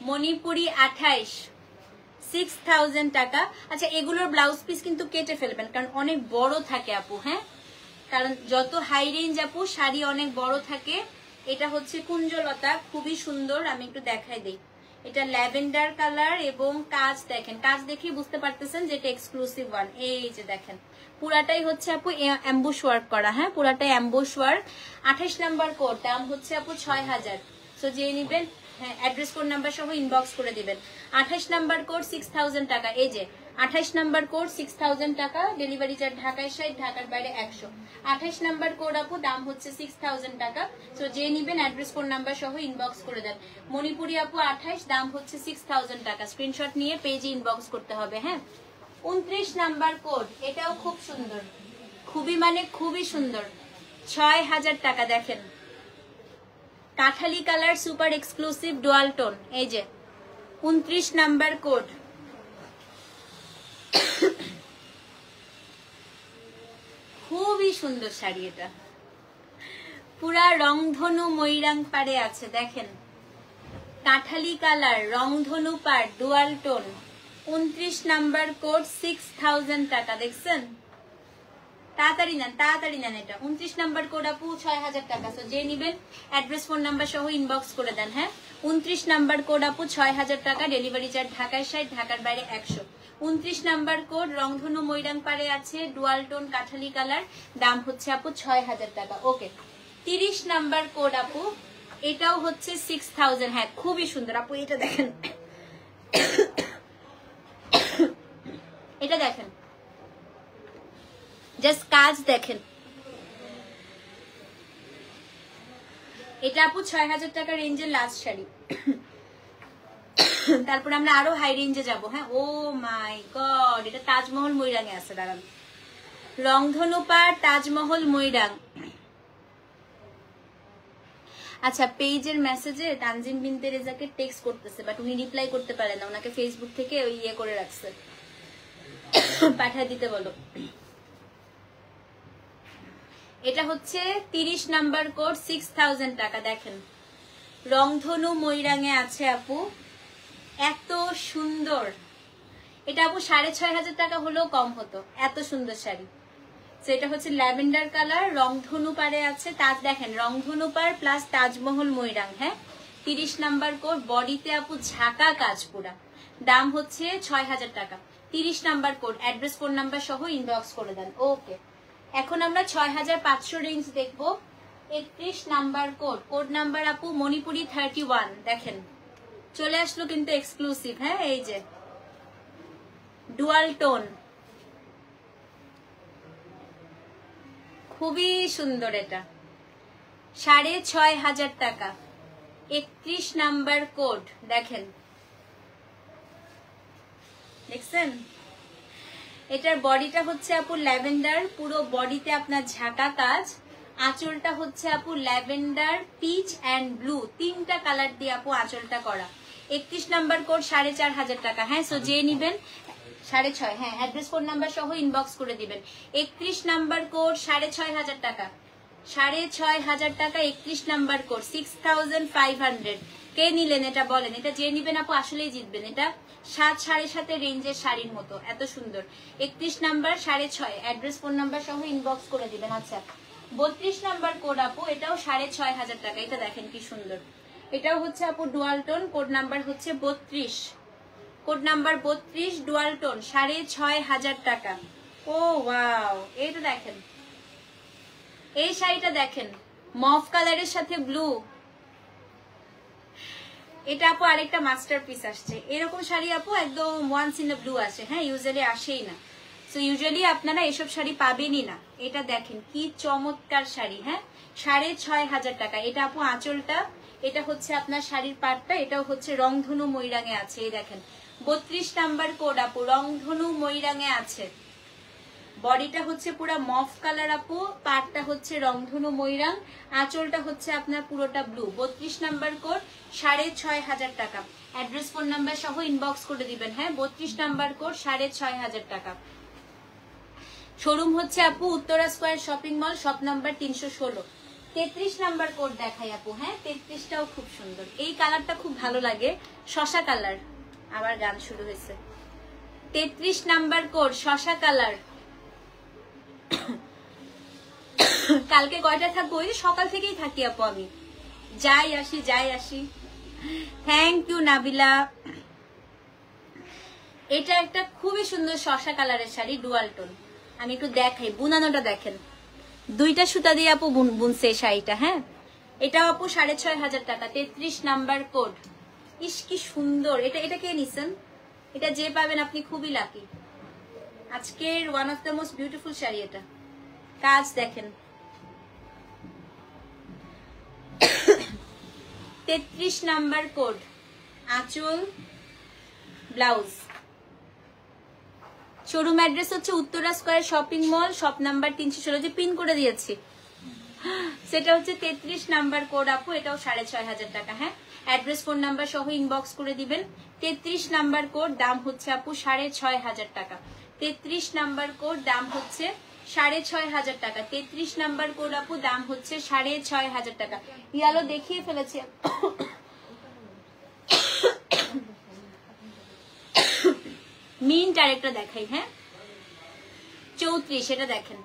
মণিপুরি 28 6000 টাকা। আচ্ছা এগুলোর ব্লাউজ পিস কিন্তু কেটে ফেলবেন, কারণ অনেক বড় থাকে আপু। হ্যাঁ, কারণ যত হাই রেঞ্জ আপু শাড়ি অনেক বড় থাকে। এটা হচ্ছে কুঞ্জলতা, খুবই সুন্দর, আমি একটু দেখাই দিই। এটা ল্যাভেন্ডার কালার এবং কাজ দেখেন, কাজ দেখেই বুঝতে পারতেছেন যে এটা এক্সক্লুসিভ ওয়ান। এই যে দেখেন পুরাটাই হচ্ছে আপু অ্যাম্বুশ ওয়ার্ক করা। হ্যাঁ, পুরাটাই অ্যাম্বুশ ওয়ার্ক। 28 নাম্বার কোড, দাম হচ্ছে আপু 6000। সো যে নিবেন, হ্যাঁ অ্যাড্রেস কোড নাম্বার সহ ইনবক্স করে দিবেন। 28 নাম্বার কোড 6000 টাকা। এই যে 28 নাম্বার কোড 6000 টাকা, ডেলিভারি চার্জ ঢাকায় 60, ঢাকার বাইরে 100। 28 নাম্বার কোড আপু, দাম হচ্ছে 6000 টাকা। সো যে নিবেন অ্যাড্রেস কোড নাম্বার সহ ইনবক্স করে দেন। মণিপুরি আপু 28, দাম হচ্ছে 6000 টাকা। স্ক্রিনশট নিয়ে পেজে ইনবক্স করতে হবে। হ্যাঁ, 29 নাম্বার কোড, এটাও খুব সুন্দর, খুবই মানে খুবই সুন্দর, 6000 টাকা। দেখেন কাঠালি colour, super exclusive dual tone. এই যে 29 নাম্বার কোড, খুবই সুন্দর শাড়ি। এটা পুরা রংধনু ময়ূরাং পাড়ে আছে। দেখেন কাঠালি কালার, রংধনু পাড়, ডুয়াল টোন। 29 নাম্বার কোড 6000 টাকা। দেখছেন, তাড়াতাড়ি নেন, তাড়াতাড়ি নেন। এটা 29 নাম্বার কোড আপু 6000 টাকা। সো যে নিবেন অ্যাড্রেস ফোন নাম্বার সহ ইনবক্স করে দেন। হ্যাঁ, 29 নাম্বার কোড আপু 6000 টাকা, ডেলিভারি চার্জ ঢাকায় 60, ঢাকার বাইরে 100। 29 নাম্বার কোড, রংধনু ময়ূরাং পাড়ে আছে, ডুয়াল টোন কাঠালি কালার, দাম হচ্ছে আপু 6000 টাকা। ওকে, 30 নাম্বার কোড আপু, এটাও হচ্ছে 6000। হ্যাঁ খুবই সুন্দর আপু। এটা দেখেন, এটা দেখেন, জাস্ট কাজ দেখেন। এটা আপু 6000 টাকা রেঞ্জের লাস্ট শাড়ি। তারপর আমরা আরো হাই রেঞ্জে যাব। হ্যাঁ, ও মাই গড, এটা তাজমহল ময়ূরাঙে আছে। দাঁড়ান, রংধনু পাড়, তাজমহল ময়ূরাং। আচ্ছা, পেজের মেসেজে তানজিম বিনতে রেজাকে টেক্সট করতেছে, বাট উনি রিপ্লাই করতে পারে না, ওনাকে ফেসবুক থেকে ওই ইয়ে করে রাখছে, পাঠিয়ে দিতে বলো। এটা হচ্ছে 30 নাম্বার কোড 6000 টাকা। দেখেন রংধনু ময়ূরাঙে আছে আপু, এত সুন্দর। এটা আপু 6500 টাকা হলেও কম হতো, এত সুন্দর শাড়ি। এটা হচ্ছে ল্যাভেন্ডার কালার, রংধনু পাড়ে আছে, তাজ দেখেন রংধনু পাড় প্লাস তাজমহল ময়ূরাং। হ্যাঁ, 30 নাম্বার কোড, বডিতে আপু ঝাঁকা কাজ পুরা, দাম হচ্ছে 6000 টাকা। 30 number code, address phone number সহ ইনবক্স করে দেন। ওকে, এখন আমরা 6500 রেঞ্জ দেখবো। 31 নাম্বার কোড, কোড নাম্বার আপু মণিপুরি 31। দেখেন চলে আসলো কিন্তু এক্সক্লুসিভ। হ্যাঁ, এই যে ডুয়াল টোন, খুবই সুন্দর। এটা 6500 টাকা। 31 নাম্বার কোড, দেখেন, দেখছেন এটার বডিটা হচ্ছে আপু ল্যাভেন্ডার, পুরো বডিতে আপনার ঝাঁকা কাজ। আঁচলটা হচ্ছে আপু ল্যাভেন্ডার, পিচ অ্যান্ড ব্লু, তিনটা কালার দিয়ে আপু আঁচলটা করা। 31 নাম্বার কোড 4500 টাকা। হ্যাঁ, সো যে নিবেন 6.5, হ্যাঁ অ্যাড্রেস কোড নাম্বার সহ ইনবক্স করে দিবেন। 31 নাম্বার কোড 6500 টাকা, 6500 টাকা। 31 নাম্বার কোড 6500। কে নিলেন এটা বলেন, এটা যে নিবেন আপু আসলেই জিতবেন। এটা 7 7.5 রেঞ্জের শাড়ির মতো, এত সুন্দর। 31 নাম্বার 6.5, অ্যাড্রেস ফোন নাম্বার সহ ইনবক্স করে দিবেন। আচ্ছা, 32 নাম্বার কোড আপু, এটাও 6500 টাকা। এটা দেখেন কি সুন্দর, এটাও হচ্ছে আপু ডুয়াল টোন, কোড নাম্বার হচ্ছে 32, কোড নাম্বার 32, ডুয়াল টোন, 6500 টাকা। ও ওয়াও, এইটা দেখেন, এই শাড়িটা দেখেন, মফ কালারের সাথে ব্লু। এটা আপু আরেকটা মাস্টারপিস আসছে। এরকম শাড়ি আপু একদম ওয়ান্স ইন ব্লু আসে। হ্যাঁ, ইউজুয়ালি আসেই না। সো ইউজুয়ালি আপনারা এসব শাড়ি পাবেনই না। এটা দেখেন কি চমৎকার শাড়ি। হ্যাঁ, 6500 টাকা। এটা আপু আঁচলটা, এটা হচ্ছে আপনার শাড়ির পাটটা, এটাও হচ্ছে রংধনু ময়ূরাঙে আছে। এই দেখেন 32 নাম্বার কোড আপু, রংধনু ময়ূরাঙে আছে। বডিটা হচ্ছে পুরো মফ কালার আপু, পাটটা হচ্ছে রংধনু ময়ূরাং, আঁচলটা হচ্ছে আপনার পুরোটা ব্লু। 32 নাম্বার কোড 6500 টাকা। অ্যাড্রেস ফোন নাম্বার সহ ইনবক্স করে দিবেন। হ্যাঁ, 32 নাম্বার কোড 6500 টাকা। শোরুম হচ্ছে আপু Uttara square shopping mall, shop number 316। 33 number code দেখাই আপু। হ্যাঁ 33টাও খুব সুন্দর, এই কালারটা খুব ভালো লাগে, শসা কালার। আবার গান শুরু হয়েছে। 33 নাম্বার কোড শসা কালার। কালকে কয়টা থাকবো? ওই সকাল থেকেই থাকি আপু, আমি যাই আসি। Thank you Nabila. এটা একটা খুবই সুন্দর শসা কালারের শাড়ি, ডুয়াল টোন। আমি একটু দেখাই, বুনানোটা দেখেন, দুইটা সুতা দিয়ে আপু বুনছে এই শাড়িটা। হ্যাঁ এটাও আপু 6500 টাকা। 33 নাম্বার কোড। ইস কি সুন্দর, এটা কে নিছেন? এটা যে পাবেন আপনি খুবই লাকি। আজকের one of the most beautiful sari এটা। কাজ দেখেন। 33 নাম্বার কোড, আঁচল, ব্লাউজ। শোরুম অ্যাড্রেস হচ্ছে Uttara square shopping mall, shop number 316, যে পিন করে দিয়েছি সেটা হচ্ছে 33 নাম্বার কোড আপু। এটাও 6500 টাকা। হ্যাঁ অ্যাড্রেস ফোন নাম্বার সহ ইনবক্স করে দিবেন। 33 নাম্বার কোড, দাম হচ্ছে আপু 6500 টাকা। 33 নাম্বার কোড, দাম হচ্ছে 6500 টাকা। 33 নাম্বার কোড আপু, দাম হচ্ছে 6500 টাকা। ইয়ালো দেখিয়ে ফেলেছি। মিন্ট আরেকটা দেখাই। হ্যাঁ 34, এটা দেখেন,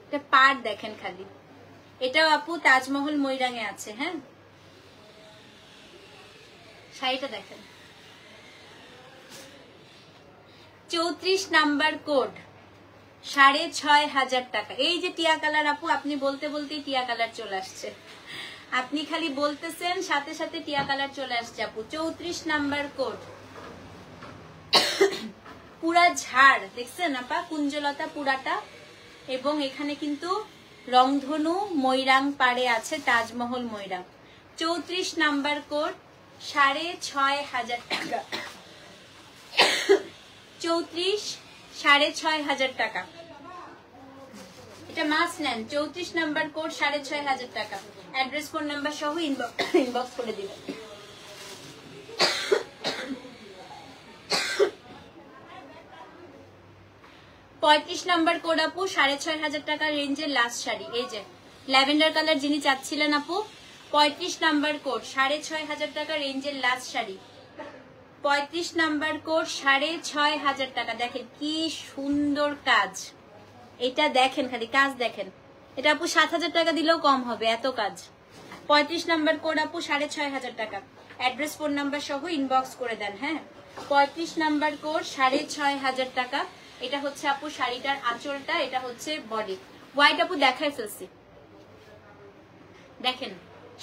এটা পাড় দেখেন খালি। এটাও আপু তাজমহল ময়রাঙে আছে। হ্যাঁ শাড়িটা দেখেন। 34 নাম্বার কোড, 6500 টাকা। এই যে টিয়া কালার আপু, আপনি বলতে বলতেই টিয়া কালার চলে আসছে। আপনি খালি বলতেছেন, সাথে সাথে টিয়া কালার চলে আসছে আপু। 34 নাম্বার কোড, পুরা ঝাড় দেখছেন আপা, কুঞ্জলতা পুরাটা, এবং এখানে কিন্তু রংধনু ময়রাং পাড়ে আছে, তাজমহল ময়রাং। 34 নাম্বার কোড, 6500 টাকা। 34 6500 টাকা। এটা মাছ নেন। 34 নাম্বার কোড, 6500 টাকা। অ্যাড্রেস ফোন নাম্বার সহ ইনবক্স করে দিবেন। পঁয়ত্রিশ নাম্বার কোড আপু, 6500 টাকা রেঞ্জের লাস্ট শাড়ি। এই যে ল্যাভেন্ডার কালার যিনি চাচ্ছিলেন আপু, 35 নাম্বার কোড, 6500 টাকা রেঞ্জের লাস্ট শাড়ি। 35 নাম্বার কোড, 6500 টাকা। দেখেন কি সুন্দর কাজ, এটা দেখেন, খালি কাজ দেখেন। এটা আপু 7000 টাকা দিলেও কম হবে, এত কাজ। 35 নাম্বার কোড আপু, 6500 টাকা। অ্যাড্রেস ফোন নাম্বার সহ ইনবক্স করে দেন। হ্যাঁ 35 নাম্বার কোড, 6500 টাকা। এটা হচ্ছে আপু শাড়িটার আঁচলটা, এটা হচ্ছে বডি। হোয়াইট আপু দেখাই ফেলছি, দেখেন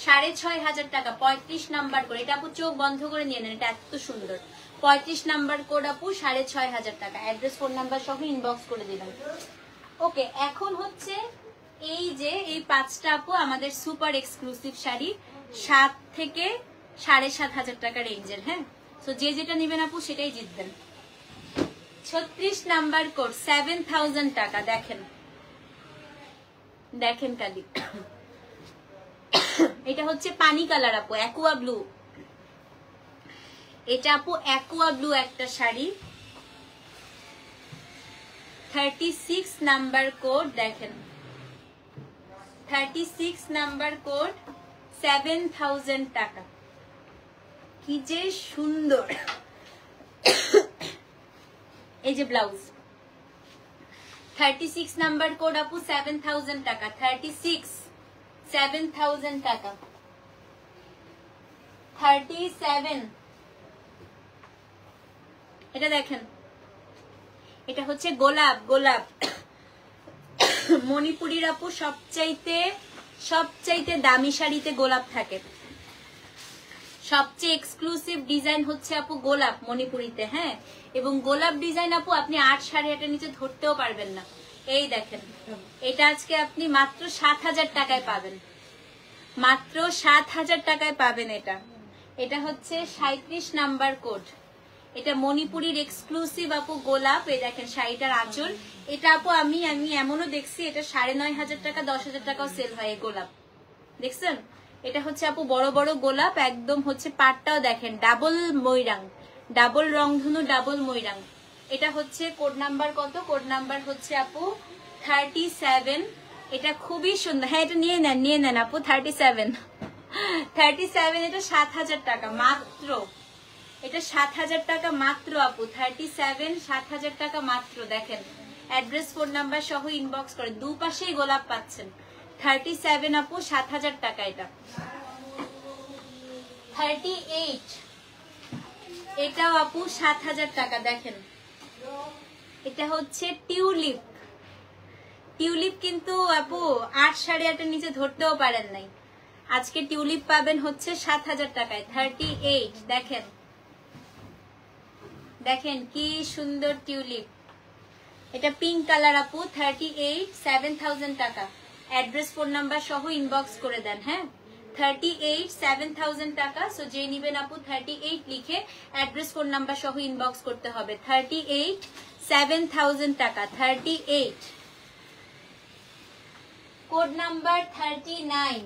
6500 টাকা। 35 নাম্বার কোড, এটা আপু চোখ বন্ধ করে নিয়ে নেন, এটা এত সুন্দর। 35 নাম্বার কোড আপু, 6500 টাকা। অ্যাড্রেস ফোন নাম্বার সহ ইনবক্স করে দিলাম। ওকে, এখন হচ্ছে এই যে এই 5টা আপু আমাদের সুপার এক্সক্লুসিভ শাড়ি, 7 থেকে 7500 টাকা রেঞ্জের। হ্যাঁ তো যে যেটা নেবেন আপু সেটাই জিতবেন। 36 নাম্বার কোড, 7000 টাকা। দেখেন দেখেন কালি, এটা হচ্ছে পানি কালার আপু, অ্যাকুয়া ব্লু। এটা আপু অ্যাকুয়া ব্লু একটা শাড়ি। 36 নাম্বার কোড, দেখেন 36 নাম্বার কোড, 7000 টাকা। কি যে সুন্দর। এই যে ব্লাউজ। 36 নাম্বার কোড আপু, 7000 টাকা। 36 7000 টাকা। 37, এটা দেখেন, এটা হচ্ছে গোলাপ। গোলাপ মণিপুরীর আপু সবচাইতে দামি শাড়িতে গোলাপ থাকে। সবচেয়ে এক্সক্লুসিভ ডিজাইন হচ্ছে আপু গোলাপ মণিপুরীতে। হ্যাঁ এবং গোলাপ ডিজাইন আপু আপনি 8 8.5 নিচে ধরতেও পারবেন না। এই দেখেন, এটা আজকে আপনি মাত্র 7000 টাকায় পাবেন, মাত্র 7000 টাকায় পাবেন। এটা হচ্ছে 37 নাম্বার কোড। এটা মণিপুরীর এক্সক্লুসিভ আপু গোলাপ। এই দেখেন শাড়িটার আঁচল। এটা আপু আমি এমনও দেখছি এটা 9500 টাকা 10,000 টাকাও সেল হয়। গোলাপ দেখছেন, এটা হচ্ছে আপু বড় বড় গোলাপ, একদম হচ্ছে পাটটাও দেখেন ডাবল ময়রাং, ডাবল রংধনু, ডাবল ময়রাং। এটা হচ্ছে কোড নাম্বার কত? কোড নাম্বার হচ্ছে আপু 37। এটা খুবই সুন্দর। হ্যাঁ এটা নিয়ে নেন আপু। 37 এটা 7,000 টাকা মাত্র। এটা 7,000 টাকা মাত্র আপু। 37 7,000 টাকা মাত্র। দেখেন অ্যাড্রেস ফোন নাম্বার সহ ইনবক্স করে, দুপাশেই গোলাপ পাচ্ছেন। 37 আপু 7,000 টাকা। এটা 38 এটাও আপু 7,000 টাকা। দেখেন এটা হচ্ছে টিউলিপ। টিউলিপ কিন্তু আপু 8 8.5 নিচে ধরতেও পারেন নাই। আজকে টিউলিপ পাবেন হচ্ছে 7,000 টাকায়। 38 দেখেন দেখেন কি সুন্দর টিউলিপ। এটা পিঙ্ক কালার আপু। 38 7,000 টাকা। অ্যাড্রেস ফোন নাম্বার সহ ইনবক্স করে দেন। হ্যাঁ 38 7,000 টাকা। সো যে নিবেন আপু 38 লিখে অ্যাড্রেস ফোন নাম্বার সহ ইনবক্স করতে হবে। 38 7,000 টাকা। 38 কোড নাম্বার 39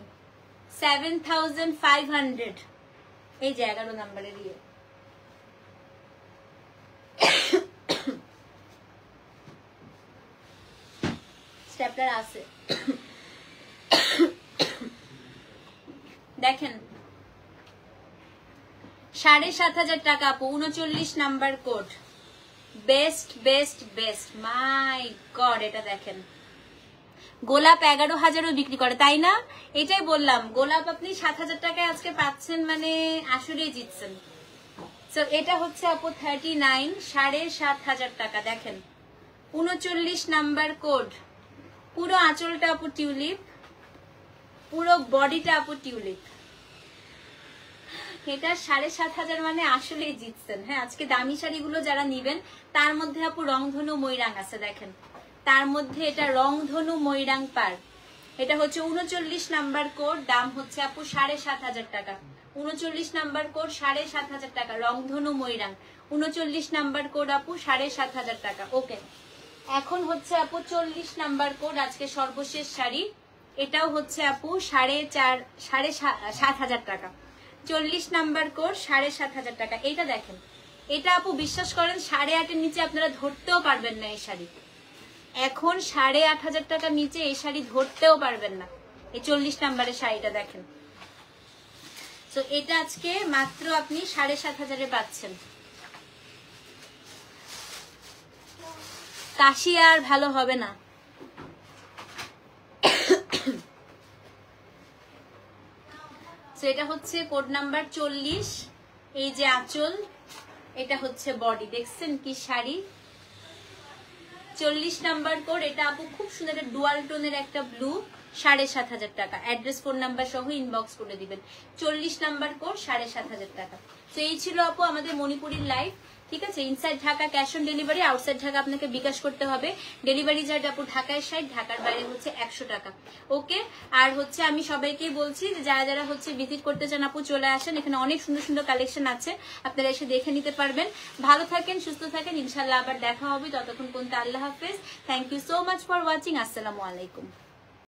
7,500। এই যে 11 নাম্বারের ইয়ে। স্টেপলার আছে। দেখেন 7,500 টাকা আপু। 39 number code. Best best best my god. এটা দেখেন গোলাপ 11,000ও বিক্রি করে, তাই না? এটাই বললাম, গোলাপ আপনি 7,000 টাকায় আজকে পাচ্ছেন মানে আসলেই জিতছেন। তো এটা হচ্ছে আপু 39 7,500 টাকা। দেখেন 39 নাম্বার কোড। পুরো আঁচলটা আপু টিউলিপ, পুরো বডিটা আপু টিউলিপ। এটা 7,500 মানে আসলেই জিতছেন। হ্যাঁ আজকে দামি শাড়িগুলো যারা নিবেন তার মধ্যে আপু রংধনু ময়ূরাং আছে। দেখেন তার মধ্যে এটা রংধনু ময়ূরাং পার। এটা হচ্ছে 39 নাম্বার কোড। দাম হচ্ছে আপু 7,500 টাকা। 39 নাম্বার কোড 7,500 টাকা। রংধনু ময়ূরাং 39 নাম্বার কোড আপু 7,500 টাকা। ওকে এখন হচ্ছে আপু 40 নাম্বার কোড। আজকে সর্বশেষ শাড়ি। এটাও হচ্ছে আপু 7,500 টাকা। 40 নাম্বার কোড 7,500 টাকা। এইটা দেখেন এটা আপু বিশ্বাস করেন 8.5 নিচে আপনারা ধরতেও পারবেন না এই শাড়ি। এখন 8,500 টাকার নিচে এই শাড়ি ধরতেও পারবেন না। এই 40 নাম্বারের শাড়িটা দেখেন। তো এটা আজকে মাত্র আপনি 7,500 পাচ্ছেন। কাশি আর ভালো হবে না। এটা হচ্ছে কোড নাম্বার 40। এই যে আঁচল, এটা হচ্ছে বডি। দেখছেন কি শাড়ি। 40 number code. এটা আপু খুব সুন্দর ডুয়াল টোনের একটা ব্লু। 7,500 টাকা। অ্যাড্রেস ফোন নাম্বার সহ ইনবক্স করে দিবেন। 40 নাম্বার কোড 7,500 টাকা। তো এই ছিল আপু আমাদের মণিপুরের লাইভ। ঠিক আছে, inside Dhaka cash on delivery, outside Dhaka আপনাকে বিকাশ করতে হবে। ডেলিভারি চার্জ আপু ঢাকায় 60, ঢাকার বাইরে হচ্ছে 100 টাকা। ওকে, আর হচ্ছে আমি সবাইকে বলছি যে যারা যারা হচ্ছে ভিজিট করতে চান আপু চলে আসেন। এখানে অনেক সুন্দর সুন্দর কালেকশন আছে, আপনারা এসে দেখে নিতে পারবেন। ভালো থাকেন, সুস্থ থাকেন, ইনশাল্লাহ আবার দেখা হবে। ততক্ষণ পর্যন্ত আল্লাহ হাফেজ। Thank you so much for watching. আসসালামু আলাইকুম।